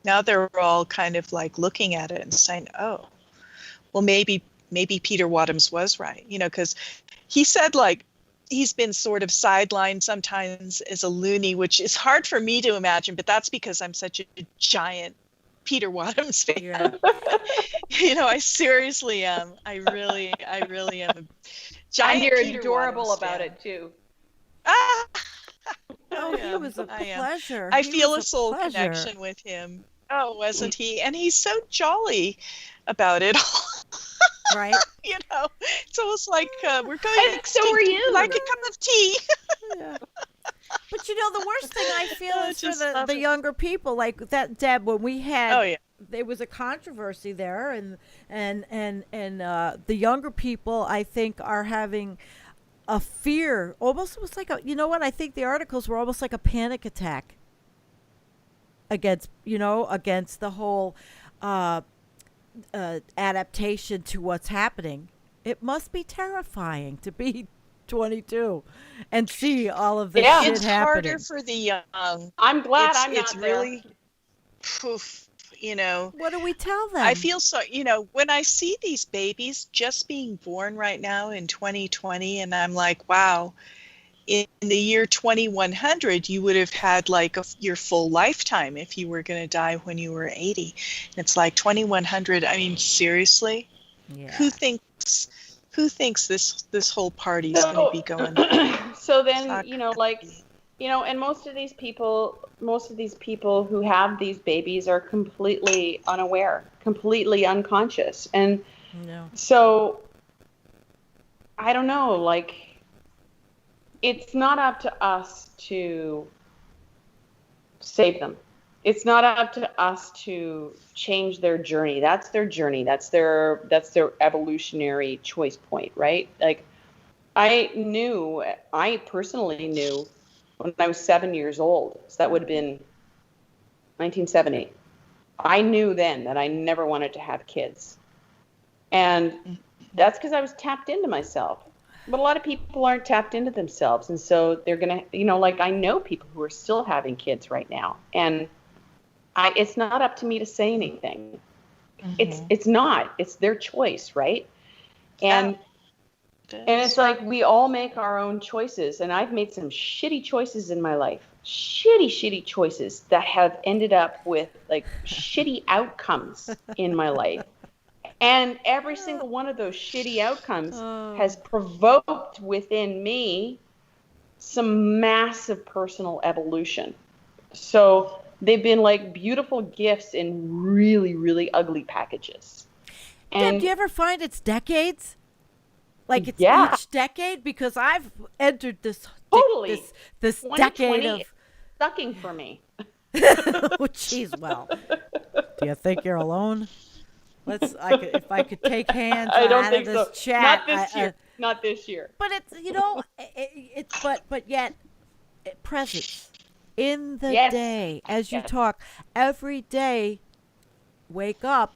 they're all kind of like looking at it and saying, oh, well, maybe Peter Wadhams was right, because he said, like, he's been sort of sidelined sometimes as a loony, which is hard for me to imagine, but that's because I'm such a giant Peter Wadhams fan. Yeah. I seriously am. I really am a giant. And you're Peter adorable Wadhams about fan. it too. He was a pleasure. I feel a soul connection with him. Oh, wasn't he? And he's so jolly about it all. Right. It's almost like we're going And so are you. like a cup of tea. Yeah. But the worst thing I feel is for just love the it. younger people, like that, Deb, when we had, there was a controversy there, and the younger people, I think, are having a fear, almost was like I think the articles were almost like a panic attack against the whole adaptation to what's happening. It must be terrifying to be 22 and see all of this shit it's happening. harder for the young. I'm glad I'm not it's there. really poof, What do we tell them? I feel so, when I see these babies just being born right now in 2020, and I'm like, wow, in the year 2100, you would have had like your full lifetime if you were going to die when you were 80. And it's like 2100. I mean, seriously? Yeah. Who thinks this whole party is going to be going? So then, and most of these people who have these babies are completely unaware, completely unconscious. And so I don't know, like, it's not up to us to save them. It's not up to us to change their journey. That's their journey. That's their evolutionary choice point, right? Like, I personally knew when I was 7 years old, so that would have been 1970. I knew then that I never wanted to have kids. And that's because I was tapped into myself. But a lot of people aren't tapped into themselves. And so they're going to, like, I know people who are still having kids right now. And it's not up to me to say anything. It's not. It's their choice, right? And it's like we all make our own choices. And I've made some shitty choices in my life. Shitty choices that have ended up with, like, shitty outcomes in my life. And every single one of those shitty outcomes has provoked within me some massive personal evolution. So they've been like beautiful gifts in really, really ugly packages. And Deb, do you ever find it's decades? like it's Yeah. each decade? Because I've entered this Totally. this 2020 decade of is sucking for me. oh, jeez. Well, do you think you're alone? If I could take hands I don't out think of this so. chat. Not this year. Not this year. But it's but yet presence in the Yes. day as you Yes. talk every day. Wake up,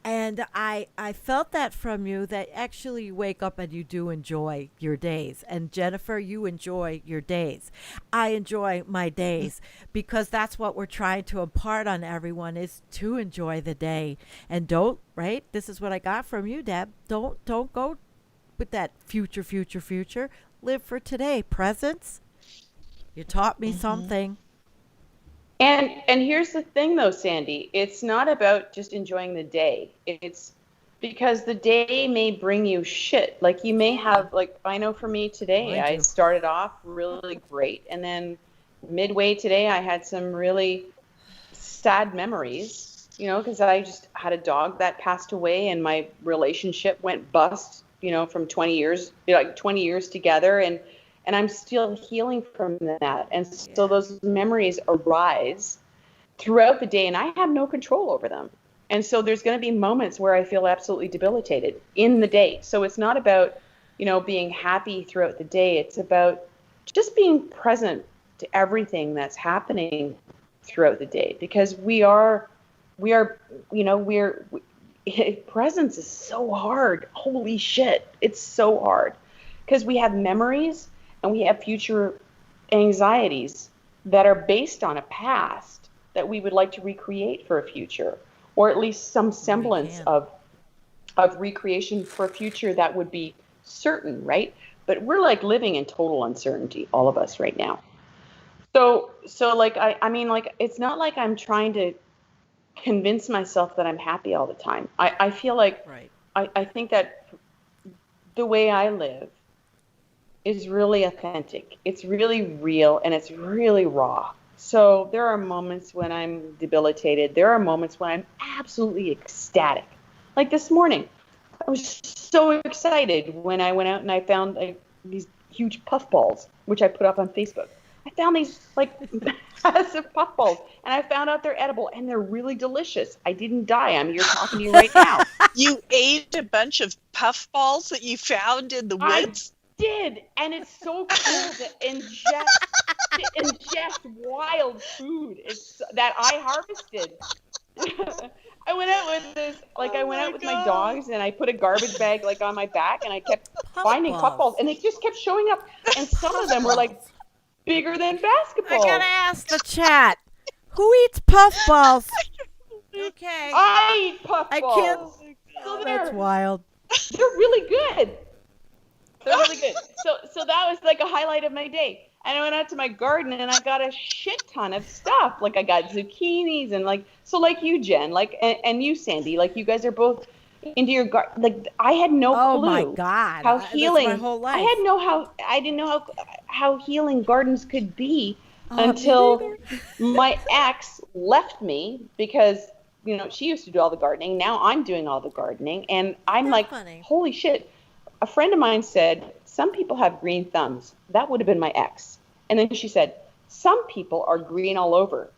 and I felt that from you, that actually you wake up and you do enjoy your days. And Jennifer, you enjoy your days. I enjoy my days because that's what we're trying to impart on everyone, is to enjoy the day. And don't, right? This is what I got from you, Deb. Don't go with that future. Live for today. Presence. You taught me something. And here's the thing though, Sandy, it's not about just enjoying the day. It's because the day may bring you shit. Like you may have, like, I know for me today, I started off really great, and then midway today I had some really sad memories, because I just had a dog that passed away, and my relationship went bust, from 20 years, 20 years together, and I'm still healing from that. And so those memories arise throughout the day, and I have no control over them. And so there's going to be moments where I feel absolutely debilitated in the day. So it's not about, being happy throughout the day. It's about just being present to everything that's happening throughout the day, because presence is so hard. Holy shit. It's so hard because we have memories and we have future anxieties that are based on a past that we would like to recreate for a future, or at least some semblance of recreation for a future that would be certain, right? But we're like living in total uncertainty, all of us right now. So like, I mean, like, it's not like I'm trying to convince myself that I'm happy all the time. I feel like, Right. I think that the way I live is really authentic. It's really real, and it's really raw. So there are moments when I'm debilitated. There are moments when I'm absolutely ecstatic. Like this morning, I was so excited when I went out and I found these huge puffballs, which I put up on Facebook. I found these massive puffballs, and I found out they're edible, and they're really delicious. I didn't die. I'm here talking to you right now. You ate a bunch of puffballs that you found in the woods? I did, and it's so cool to ingest wild food that I harvested. I went out with this, I went out with my dogs, and I put a garbage bag on my back, and I kept finding puffballs, and they just kept showing up, and some of them were bigger than basketballs. I gotta ask the chat, who eats puffballs? Okay. I eat puffballs. I can't. So That's wild. They're really good. They're really good. So that was like a highlight of my day. And I went out to my garden and I got a shit ton of stuff. I got zucchinis and so you, Jen, and you, Sandy, you guys are both into your garden. I had no clue. Oh my God. How healing. That's my whole life. I didn't know how healing gardens could be until my ex left me, because she used to do all the gardening. Now I'm doing all the gardening, and I'm funny. Holy shit. A friend of mine said, some people have green thumbs. That would have been my ex. And then she said, some people are green all over.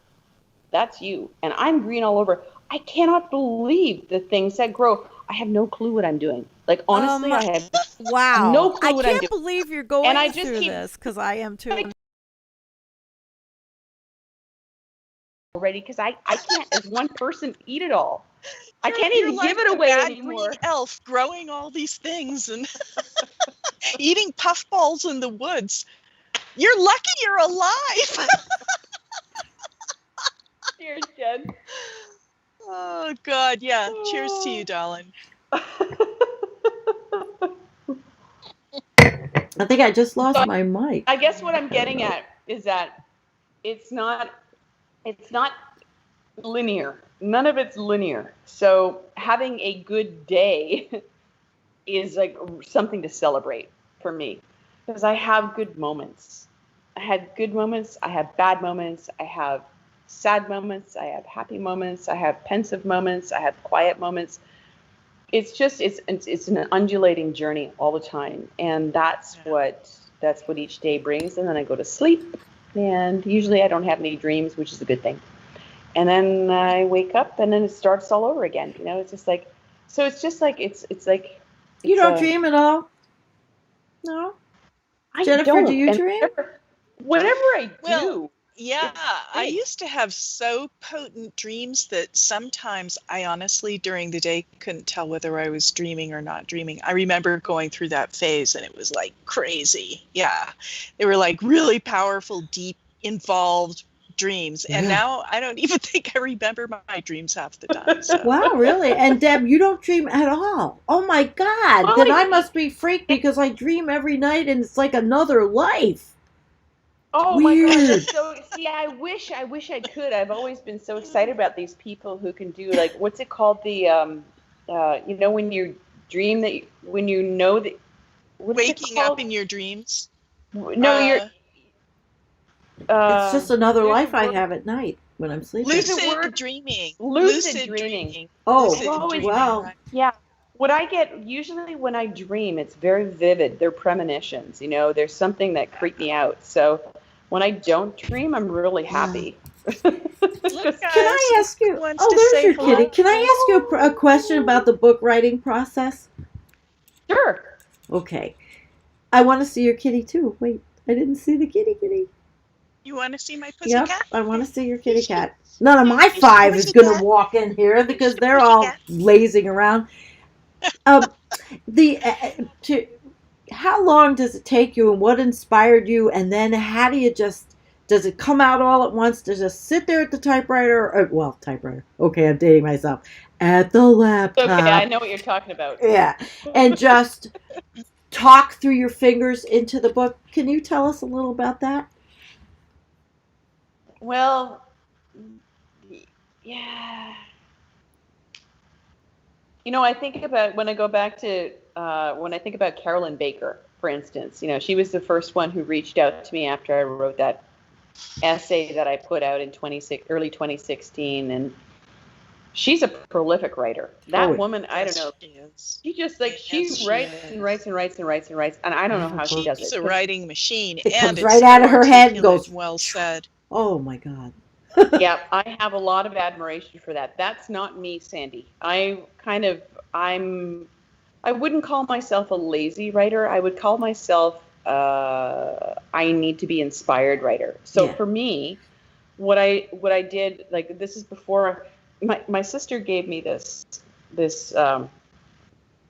That's you. And I'm green all over. I cannot believe the things that grow. I have no clue what I'm doing. Honestly, I have no clue what I'm doing. I can't believe you're going through this, because I am too. Already, because I can't, as one person, eat it all. I can't You're even like give it the away bad anymore. green elf growing all these things and eating puffballs in the woods. You're lucky you're alive. Cheers, Jen. Oh God, yeah. Cheers to you, darling. I think I just lost my mic. I guess what I'm getting at is that it's not linear. None of it's linear. So having a good day is something to celebrate for me, because I have good moments. I had good moments. I have bad moments. I have sad moments. I have happy moments. I have pensive moments. I have quiet moments. it's an undulating journey all the time, and that's what each day brings. And then I go to sleep, and usually I don't have any dreams, which is a good thing. And then I wake up, and then it starts all over again. It's just like, so it's just like it's like You don't dream at all? No. Jennifer, do you dream? Whatever I do. Well, yeah, I used to have so potent dreams that sometimes I honestly during the day couldn't tell whether I was dreaming or not dreaming. I remember going through that phase and it was like crazy. Yeah. They were like really powerful, deep, involved dreams. And now I don't even think I remember my dreams half the time. So. Wow, really? And Deb, you don't dream at all? Oh my God. Well, then I must be freaked because I dream every night and it's like another life. Oh Weird. my God! That's so, see, I wish I could. I've always been so excited about these people who can do like what's it called when you dream that when you know that waking up in your dreams. No, you're. It's just another life I have at night when I'm sleeping. Lucid dreaming. Lucid dreaming. Oh, lucid wow. dreaming. Yeah. What I get usually when I dream, it's very vivid. They're premonitions. There's something that creeped me out. So when I don't dream, I'm really happy. Look, Can I ask you? wants Oh, to there's say your hello. kitty. Can I ask you a question about the book writing process? Sure. Okay. I want to see your kitty too. Wait, I didn't see the kitty. You want to see my pussy Yep, cat? I want to see your kitty cat. None of my 5 is going to walk in here because they're all lazing around. How long does it take you, and what inspired you, and then how do you does it come out all at once? Does it just sit there at the typewriter? Typewriter. Okay, I'm dating myself. At the laptop. Okay, I know what you're talking about. Yeah, and just talk through your fingers into the book. Can you tell us a little about that? Well, yeah. I think about when I think about Carolyn Baker, for instance. She was the first one who reached out to me after I wrote that essay that I put out in early 2016, and she's a prolific writer. That woman, I don't know. She just she writes and writes and writes and writes and writes, and I don't know how she does it. It's a writing machine, It and comes right out of her head and goes. Well said. Oh my God. Yeah, I have a lot of admiration for that. That's not me, Sandy. I wouldn't call myself a lazy writer. I would call myself I need to be inspired writer. So for me, what I did, like, this is before my sister gave me this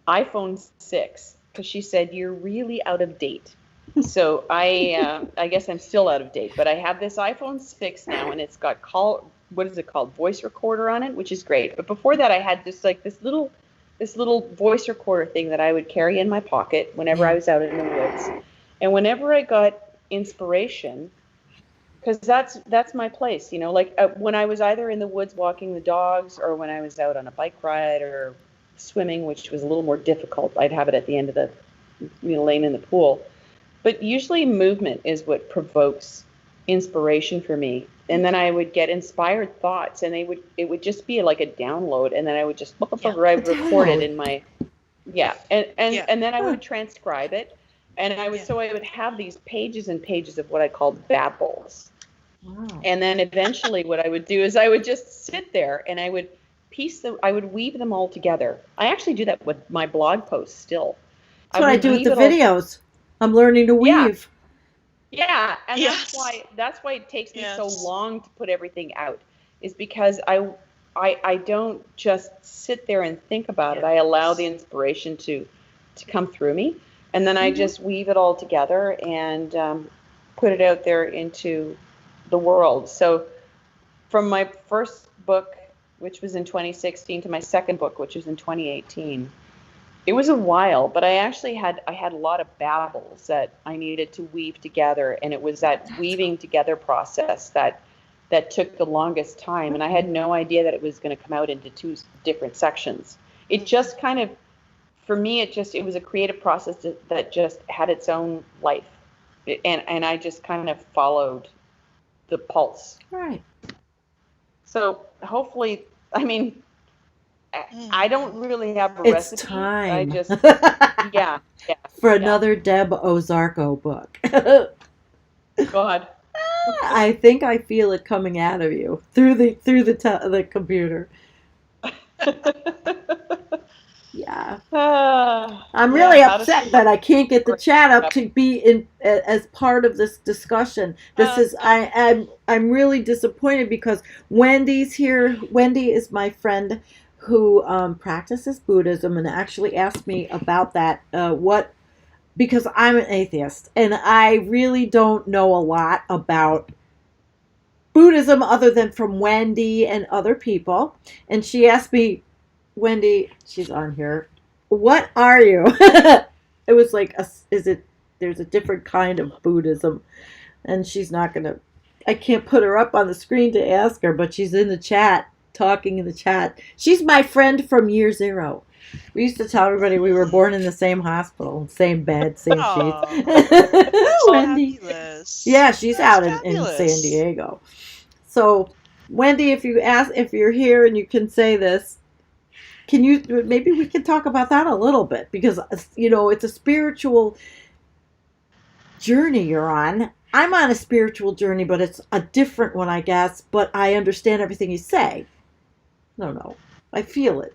iPhone 6 because she said you're really out of date. So I guess I'm still out of date, but I have this iPhone 6 now, and it's got voice recorder on it, which is great. But before that, I had this little voice recorder thing that I would carry in my pocket whenever I was out in the woods, and whenever I got inspiration, because that's my place, when I was either in the woods walking the dogs, or when I was out on a bike ride or swimming, which was a little more difficult. I'd have it at the end of the lane in the pool. But usually movement is what provokes inspiration for me. And then I would get inspired thoughts, and it would just be like a download, and then I would just I would record it in my and then I would transcribe it, and I would have these pages and pages of what I called babbles. Wow. And then eventually what I would do is I would just sit there and I would weave them all together. I actually do that with my blog posts still. That's what I do with the videos. I'm learning to weave. Yeah, and that's why it takes me so long to put everything out, is because I don't just sit there and think about it. I allow the inspiration to come through me, and then I just weave it all together and put it out there into the world. So from my first book, which was in 2016, to my second book, which was in 2018, it was a while, but I had a lot of babbles that I needed to weave together, and it was that weaving together process that took the longest time, and I had no idea that it was going to come out into 2 different sections. It just kind of, for me, it was a creative process that just had its own life, and I just kind of followed the pulse. Right. So hopefully, I don't really have a It's recipe. time. I just, yeah, For another Deb Ozarko book. God. I think I feel it coming out of you through the computer. Yeah. I'm really upset that I can't get the chat up to be in as part of this discussion. I'm really disappointed because Wendy's here. Wendy is my friend who practices Buddhism and actually asked me about that. Because I'm an atheist and I really don't know a lot about Buddhism other than from Wendy and other people. And she asked me, Wendy, she's on here, what are you? It was like, there's a different kind of Buddhism. And she's not going to, I can't put her up on the screen to ask her, but she's in the chat, talking in the chat. She's my friend from year zero. We used to tell everybody we were born in the same hospital, same bed, same sheets. Wendy. Fabulous. Yeah, she's out in San Diego. So, Wendy, if you're here and you can say this, maybe we can talk about that a little bit, because it's a spiritual journey you're on. I'm on a spiritual journey, but it's a different one, I guess, but I understand everything you say. No, I feel it.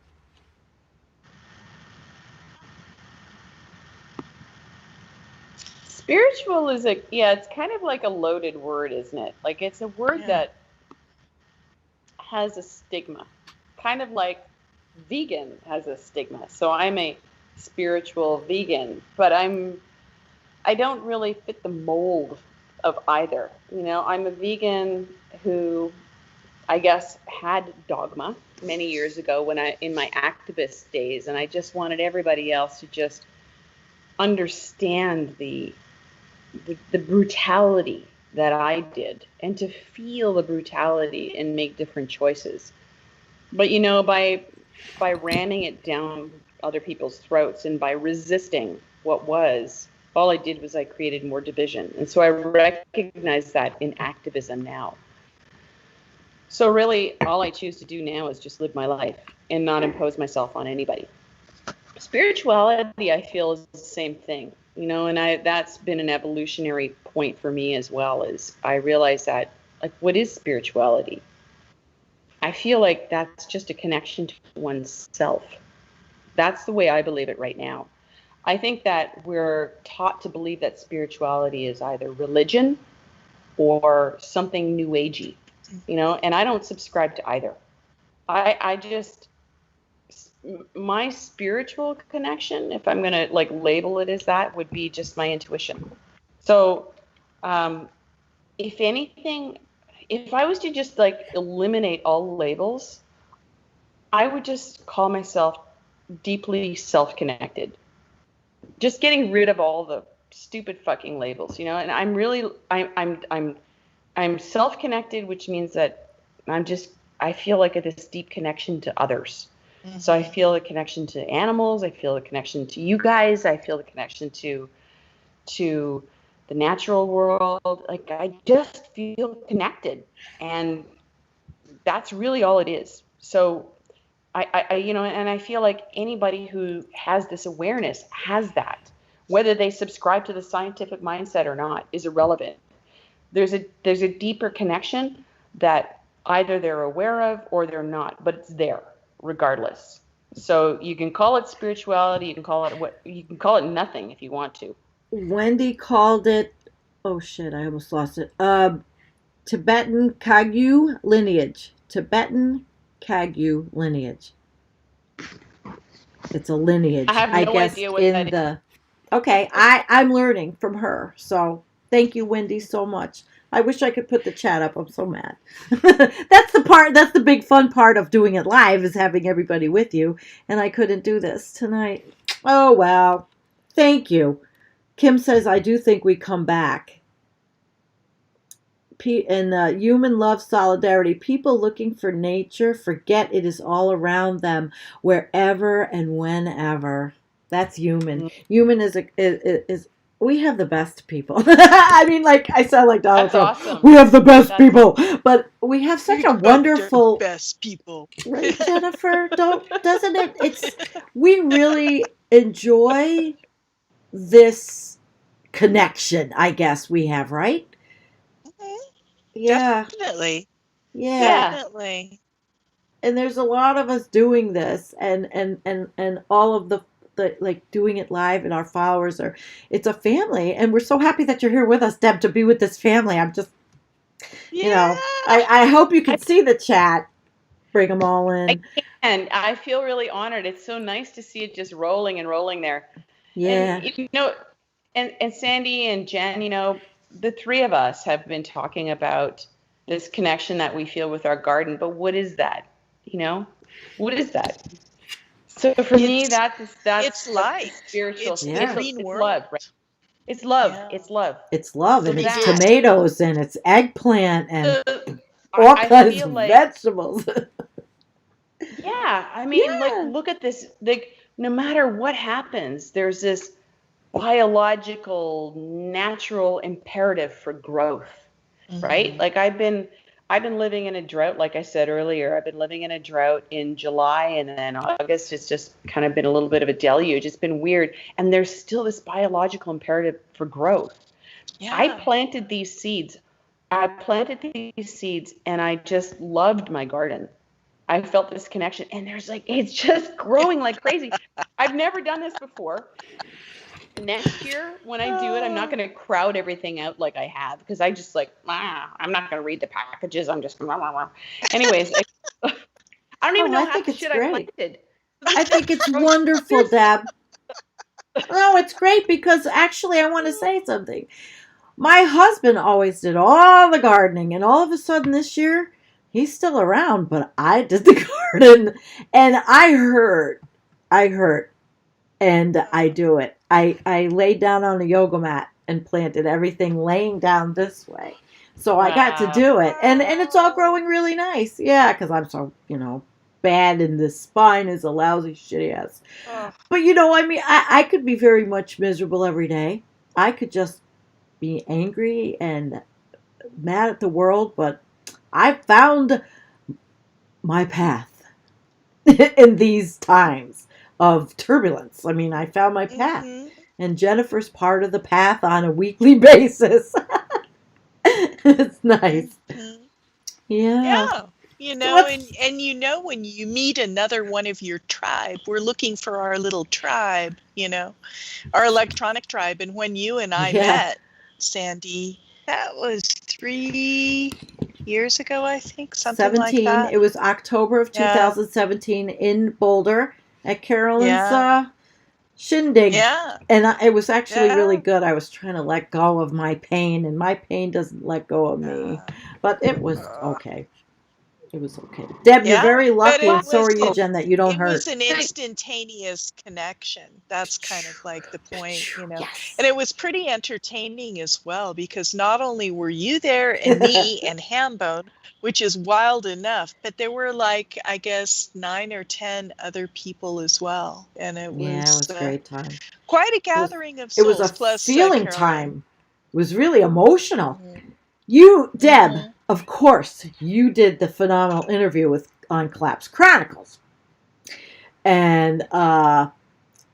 Spiritual is it's kind of like a loaded word, isn't it? Like, it's a word that has a stigma, kind of like vegan has a stigma. So I'm a spiritual vegan, but I don't really fit the mold of either. I'm a vegan who, I guess, had dogma many years ago in my activist days, and I just wanted everybody else to just understand the brutality that I did, and to feel the brutality and make different choices. But by ramming it down other people's throats and by resisting what was, all I did was I created more division. And so I recognize that in activism now. So really, all I choose to do now is just live my life and not impose myself on anybody. Spirituality, I feel, is the same thing. And that's been an evolutionary point for me as well, is I realize that, like, what is spirituality? I feel like that's just a connection to oneself. That's the way I believe it right now. I think that we're taught to believe that spirituality is either religion or something new agey, and I don't subscribe to either. I just, my spiritual connection, if I'm going to label it as that, would be just my intuition. So if anything, if I was to just eliminate all labels, I would just call myself deeply self-connected. Just getting rid of all the stupid fucking labels, and I'm self-connected, which means that I feel like this deep connection to others. Mm-hmm. So I feel the connection to animals. I feel the connection to you guys. I feel the connection to the natural world. Like, I just feel connected, and that's really all it is. So and I feel like anybody who has this awareness has that. Whether they subscribe to the scientific mindset or not is irrelevant. There's a deeper connection that either they're aware of or they're not, but it's there regardless. So you can call it spirituality, you can call it nothing if you want to. Wendy called it, oh shit, I almost lost it. Tibetan Kagyu lineage. Tibetan Kagyu lineage. It's a lineage. I have no idea what that is. Okay, I'm learning from her. So thank you, Wendy, so much. I wish I could put the chat up. I'm so mad. That's the big fun part of doing it live, is having everybody with you. And I couldn't do this tonight. Oh, well. Thank you. Kim says, I do think we come back. And human love, solidarity. People looking for nature forget it is all around them, wherever and whenever. That's human. Human is We have the best people. I mean, like, I sound like Donald That's Trump. awesome. We have the best That's people. But we have such a wonderful... best people. Right, Jennifer? Doesn't it? We really enjoy this connection, I guess we have, right? Yeah. Definitely. Yeah. Definitely. And there's a lot of us doing this, and all of the like doing it live, and our followers are, it's a family, and we're so happy that you're here with us, Deb, to be with this family. I'm just, I hope you can see the chat. Bring them all in. I can. I feel really honored. It's so nice to see it just rolling and rolling there. Yeah. And, and Sandy and Jen, the three of us have been talking about this connection that we feel with our garden. But what is that? What is that? So for me, that's life. Spiritual. It's the green world. Love, right? It's love. Yeah. It's love. It's love, and it's tomatoes, and it's eggplant, and all kinds of vegetables. Yeah, I mean, like, look at this. Like, no matter what happens, there's this biological, natural imperative for growth, right? Like, I've been living in a drought, like I said earlier. I've been living in a drought in July, and then August. It's just kind of been a little bit of a deluge. It's been weird. And there's still this biological imperative for growth. Yeah. I planted these seeds, and I just loved my garden. I felt this connection, and it's just growing like crazy. I've never done this before. Next year, when I do it, I'm not going to crowd everything out like I have, because I just I'm not going to read the packages. I'm just anyways. I don't even know half the shit I planted. I think it's wonderful, Deb. No, it's great, because actually I want to say something. My husband always did all the gardening, and all of a sudden this year, he's still around, but I did the garden, and I hurt, and I do it. I laid down on a yoga mat and planted everything laying down this way. So I got to do it. And it's all growing really nice. Yeah, because I'm so, bad, and the spine is a lousy shitty ass. But, I could be very much miserable every day. I could just be angry and mad at the world, but I found my path in these times of turbulence. I mean, I found my path, and Jennifer's part of the path on a weekly basis. It's nice. Yeah. And when you meet another one of your tribe, we're looking for our little tribe, our electronic tribe. And when you and I met, Sandy, that was 3 years ago, I think, something like that. It was October of 2017 in Boulder at Carolyn's shindig. Yeah. And it was actually really good. I was trying to let go of my pain, and my pain doesn't let go of me. But it was okay. It was okay. Deb, you're very lucky, and so are you, Jen, that you don't hurt. It was an instantaneous connection. That's kind of like the point, Yes. And it was pretty entertaining as well, because not only were you there and me and Hambone, which is wild enough, but there were I guess 9 or 10 other people as well. And it was a great time. Quite a gathering of souls. It was a feeling time. It was really emotional. You, Deb, of course, you did the phenomenal interview on Collapse Chronicles. And I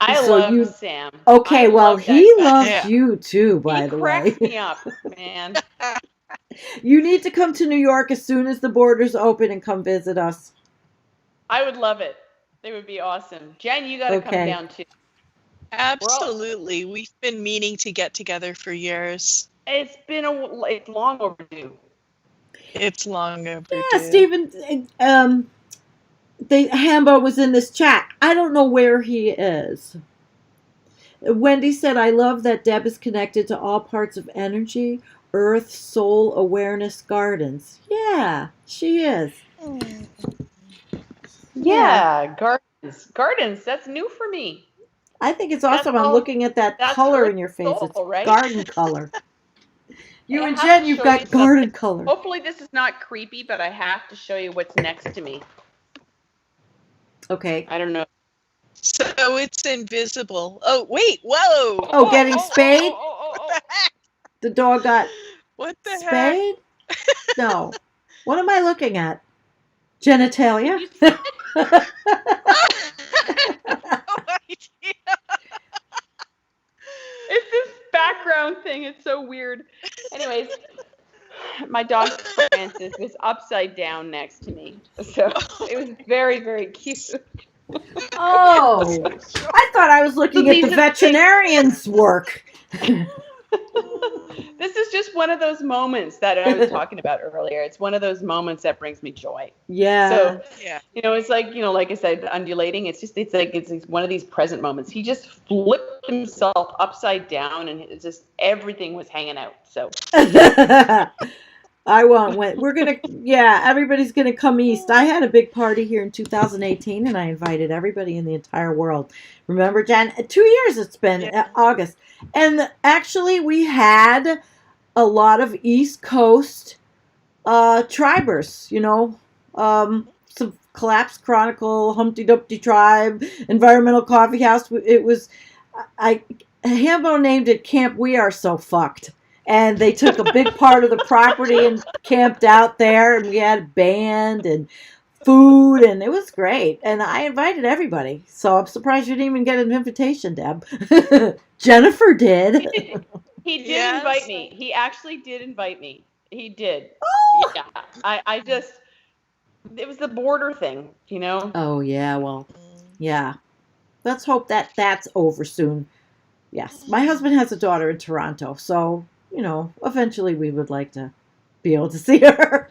love Sam. Okay, he loves you too, by the way. He cracks me up, man. You need to come to New York as soon as the borders open and come visit us. I would love it. It would be awesome. Jen, you got to come down too. Absolutely. We've been meaning to get together for years. It's long overdue. It's long overdue. Yeah, Stephen, Hambo was in this chat. I don't know where he is. Wendy said, I love that Deb is connected to all parts of energy, earth, soul, awareness, gardens. Yeah, she is. Yeah, gardens. That's new for me. I think it's awesome. I'm looking at that color in your face. It's right? Garden color. You and Jen, you've got garden color. Hopefully this is not creepy, but I have to show you what's next to me. Okay. I don't know. So it's invisible. Oh, wait. Whoa. Oh, getting spayed? The dog got What the heck? spayed? No. What am I looking at? Genitalia? No idea. It's this background thing. It's so weird. Anyways, my dog Francis was upside down next to me. So it was very, very cute. Oh, I thought I was looking at the veterinarian's work. This is just one of those moments that I was talking about earlier. It's one of those moments that brings me joy. Yeah. So, Yeah. it's like, like I said, undulating. It's one of these present moments. He just flipped himself upside down and it's just everything was hanging out. So I won't win. Everybody's going to come east. I had a big party here in 2018 and I invited everybody in the entire world. Remember, Jen? 2 years it's been, August. And actually we had a lot of East Coast tribers, some Collapse Chronicle, Humpty Dumpty Tribe, Environmental Coffee House. It was, Hambo named it Camp We Are So Fucked. And they took a big part of the property and camped out there. And we had a band and food. And it was great. And I invited everybody. So I'm surprised you didn't even get an invitation, Deb. Jennifer did. He did invite me. He actually did invite me. He did. Oh. Yeah. I just, it was the border thing, Oh, yeah. Well, yeah. Let's hope that that's over soon. Yes. My husband has a daughter in Toronto. So, eventually we would like to be able to see her.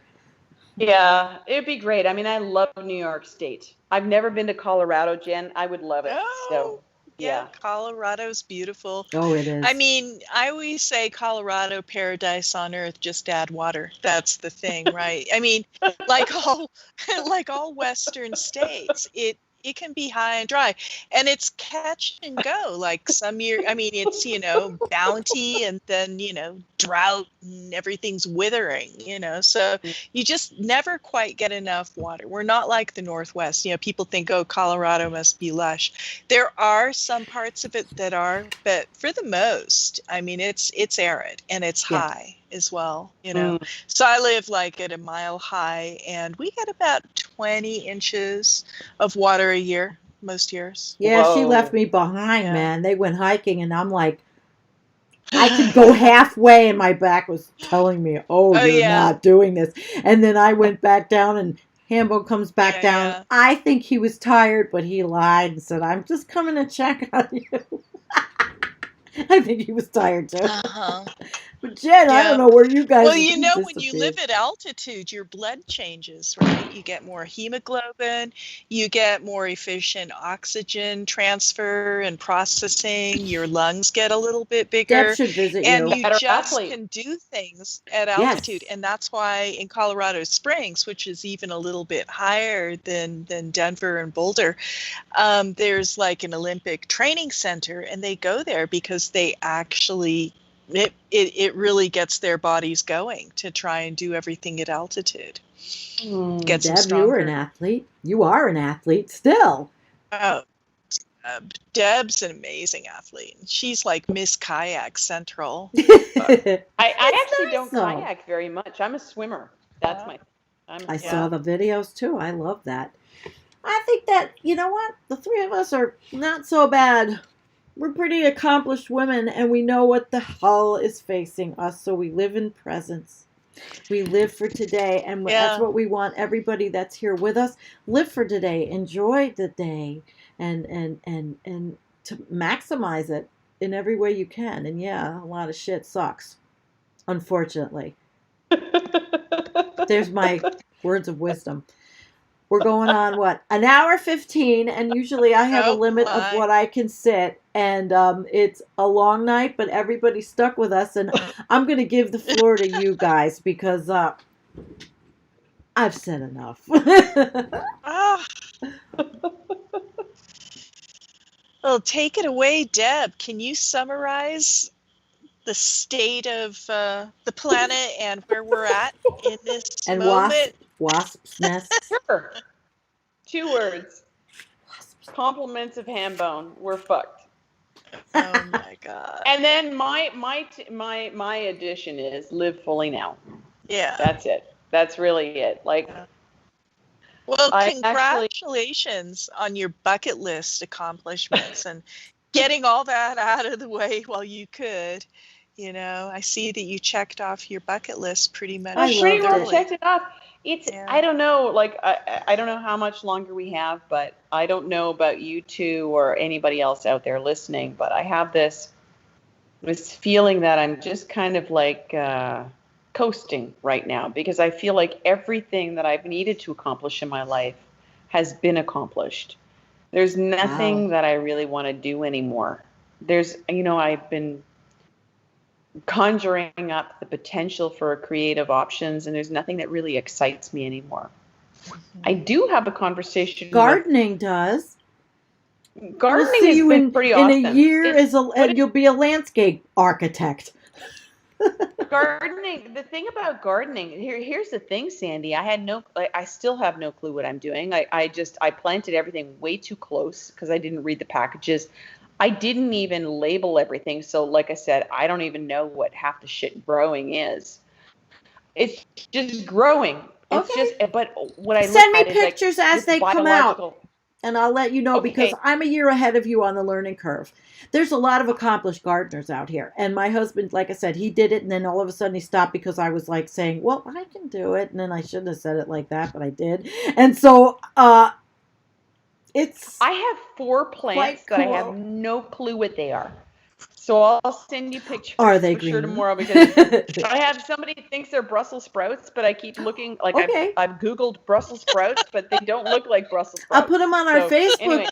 Yeah, it'd be great. I mean, I love New York State. I've never been to Colorado, Jen. I would love it. So, yeah. Colorado's beautiful. Oh, it is. I mean, I always say Colorado, paradise on earth, just add water. That's the thing, right? I mean, like all Western states, it can be high and dry, and it's catch and go. Like some year, I mean, it's bounty, and then drought, and everything's withering. So you just never quite get enough water. We're not like the Northwest. People think, oh, Colorado must be lush. There are some parts of it that are, but for the most, I mean, it's arid and it's high as well. So I live like at a mile high, and we get about 20 inches of water a year most years. Yeah, Whoa. She left me behind, man. They went hiking and I'm like, I could go halfway and my back was telling me, you're not doing this. And then I went back down and Hambo comes back down. Yeah. I think he was tired, but he lied and said, I'm just coming to check on you. I think he was tired too. Uh-huh. But Jen, I don't know where you guys. Well, when you live at altitude, your blood changes, right? You get more hemoglobin, you get more efficient oxygen transfer and processing. Your lungs get a little bit bigger, Deb should visit and you. you just can do things at altitude. And that's why in Colorado Springs, which is even a little bit higher than Denver and Boulder, there's like an Olympic training center, and they go there because they actually. It really gets their bodies going to try and do everything at altitude. Gets them Deb, stronger. you were an athlete. You are an athlete still. Oh, Deb's an amazing athlete. She's like Miss Kayak Central. I actually don't kayak very much. I'm a swimmer. That's I saw the videos too. I love that. I think that, you know what? The three of us are not so bad. We're pretty accomplished women, and we know what the hell is facing us, so we live in presence. We live for today, and that's what we want everybody that's here with us. Live for today. Enjoy the day, and to maximize it in every way you can. And a lot of shit sucks, unfortunately. There's my words of wisdom. We're going on, an hour 15, and usually I have a limit of what I can sit, and it's a long night, but everybody's stuck with us, and I'm going to give the floor to you guys, because I've said enough. Well, take it away, Deb. Can you summarize the state of the planet and where we're at in this and moment? Wasp's nest. Sure. 2 words. Compliments of ham bone. We're fucked. Oh my God. And then my addition is live fully now. Yeah. That's it. That's really it. Like, well, I congratulations on your bucket list accomplishments and getting all that out of the way while you could. You know, I see that you checked off your bucket list pretty much. I pretty well loved it. checked it off. It's, I don't know, like, I don't know how much longer we have, but I don't know about you two or anybody else out there listening, but I have this feeling that I'm just kind of like coasting right now, because I feel like everything that I've needed to accomplish in my life has been accomplished. There's nothing that I really want to do anymore. There's, you know, I've been conjuring up the potential for creative options, and there's nothing that really excites me anymore. I do have a conversation. Gardening does. Gardening we'll see has you been pretty awesome. In a year, and you'll be a landscape architect. Gardening. The thing about gardening, here's the thing, Sandy. I still have no clue what I'm doing. I planted everything way too close because I didn't read the packages. I didn't even label everything. So like I said, I don't even know what half the shit growing is. It's just growing. It's just, but what I send me look at pictures is like as they come out, and I'll let you know, Okay. because I'm a year ahead of you on the learning curve. There's a lot of accomplished gardeners out here, and my husband, like I said, he did it, and then all of a sudden he stopped because I was like saying, well, I can do it, and then I shouldn't have said it like that, but I did. And so I have 4 plants that I have no clue what they are. So I'll send you pictures. Are they for green? sure tomorrow, because I have somebody who thinks they're Brussels sprouts, but I keep looking like I've Googled Brussels sprouts, but they don't look like Brussels sprouts. I'll put them on our Facebook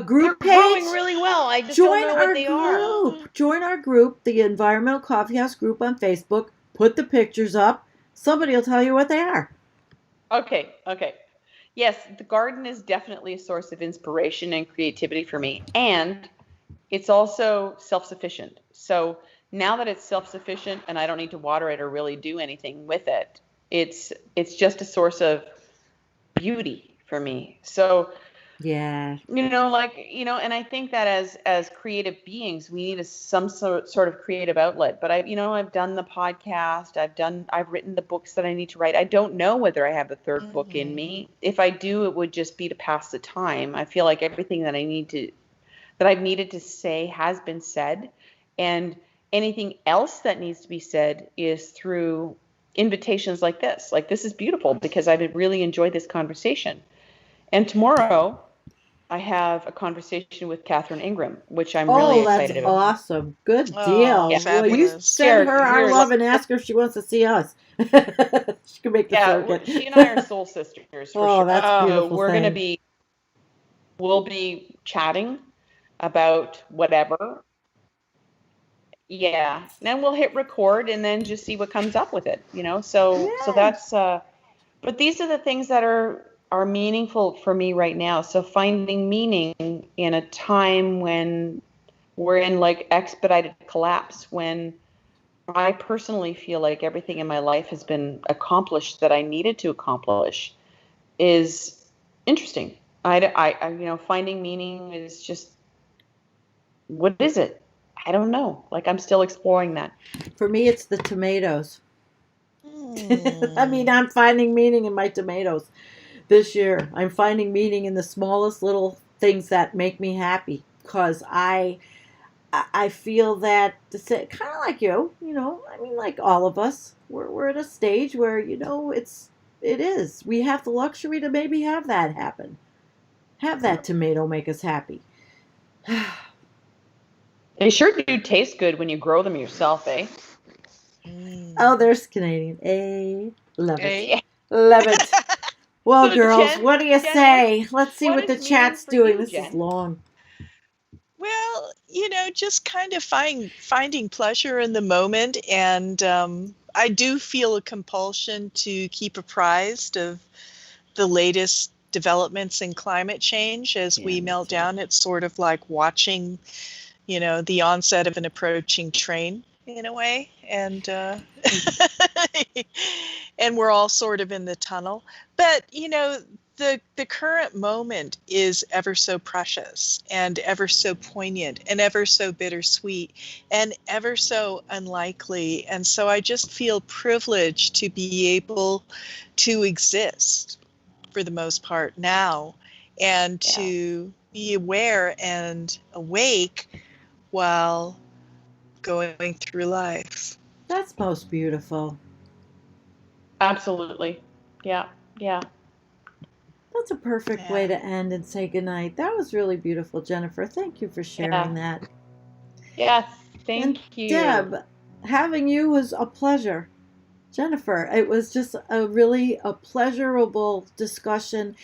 group page. They're growing really well. I just don't know what they are. Join our group, the Environmental Coffee House group on Facebook. Put the pictures up. Somebody will tell you what they are. Okay. Yes, the garden is definitely a source of inspiration and creativity for me. And it's also self-sufficient. So now that it's self-sufficient and I don't need to water it or really do anything with it, it's just a source of beauty for me. So yeah, and I think that as creative beings, we need some sort of creative outlet. But I've done the podcast, I've written the books that I need to write. I don't know whether I have the third book in me. If I do, it would just be to pass the time. I feel like everything that I've needed to say has been said, and anything else that needs to be said is through invitations like this. Like, this is beautiful because I did really enjoy this conversation. And tomorrow I have a conversation with Catherine Ingram, which I'm really excited about. Oh, that's awesome. Good deal. Yeah. Will you send her our love and ask her if she wants to see us? She can make the circuit. She and I are soul sisters for sure. That's beautiful. We'll be chatting about whatever. Yeah. Then we'll hit record and then just see what comes up with it, So that's but these are the things that are meaningful for me right now. So finding meaning in a time when we're in like expedited collapse, when I personally feel like everything in my life has been accomplished that I needed to accomplish, is interesting. I finding meaning is just, what is it? I don't know. Like, I'm still exploring that. For me, it's the tomatoes. I mean, I'm finding meaning in my tomatoes this year. I'm finding meaning in the smallest little things that make me happy, because I feel that, kind of like you, I mean, like all of us, we're at a stage where, it is. We have the luxury to maybe have that happen. Have that tomato make us happy. They sure do taste good when you grow them yourself, eh? Oh, there's Canadian. Love it. Love it. Well, so girls, Jen, what do you say? Let's see what the chat's doing. This is long. Well, just kind of finding pleasure in the moment. And I do feel a compulsion to keep apprised of the latest developments in climate change as we melt down. It's sort of like watching, the onset of an approaching train in a way. And and we're all sort of in the tunnel. But, the current moment is ever so precious and ever so poignant and ever so bittersweet and ever so unlikely. And so I just feel privileged to be able to exist for the most part now, and to be aware and awake while going through life. That's most beautiful. Absolutely. Yeah. Yeah. That's a perfect way to end and say goodnight. That was really beautiful, Jennifer. Thank you for sharing that. Yes, thank you. Deb, having you was a pleasure. Jennifer, it was just a pleasurable discussion,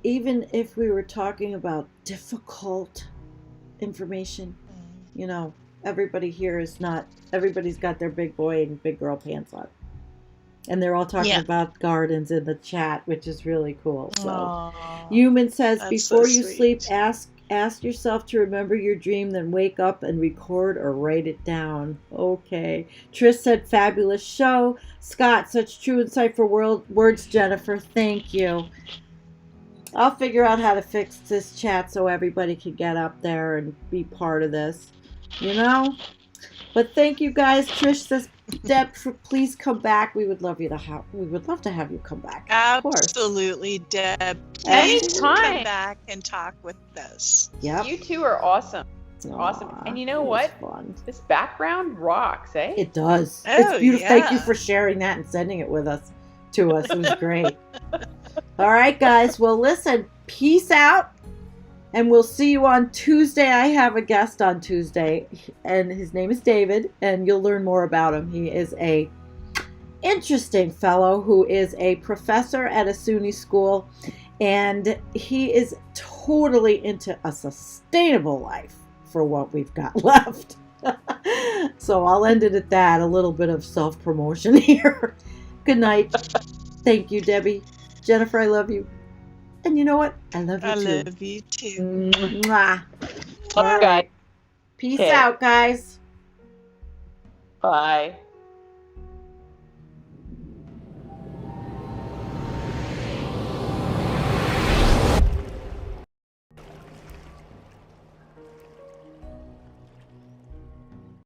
even if we were talking about difficult information. You know, everybody's got their big boy and big girl pants on. And they're all talking about gardens in the chat, which is really cool. So, Human says, before you sleep, ask yourself to remember your dream, then wake up and record or write it down. Okay. Trish said, fabulous show. Scott, such true insightful words, Jennifer. Thank you. I'll figure out how to fix this chat so everybody can get up there and be part of this. You know? But thank you guys. Trish says, Deb, please come back. We would love to have you come back. Absolutely, Deb. Please come Anytime. back and talk with us. Yep. You two are awesome. Aww, Awesome. And you know what? Fun. This background rocks, eh? It does. Oh, It's beautiful. yeah. Thank you for sharing that and sending it to us. It was great. All right, guys. Well, listen, peace out. And we'll see you on Tuesday. I have a guest on Tuesday, and his name is David, and you'll learn more about him. He is a interesting fellow who is a professor at a SUNY school, and he is totally into a sustainable life for what we've got left. So I'll end it at that, a little bit of self-promotion here. Good night. Thank you, Debbie. Jennifer, I love you. And you know what? I love you too. I love you too. Mwah. All right. Guys. Peace Okay. out, guys. Bye.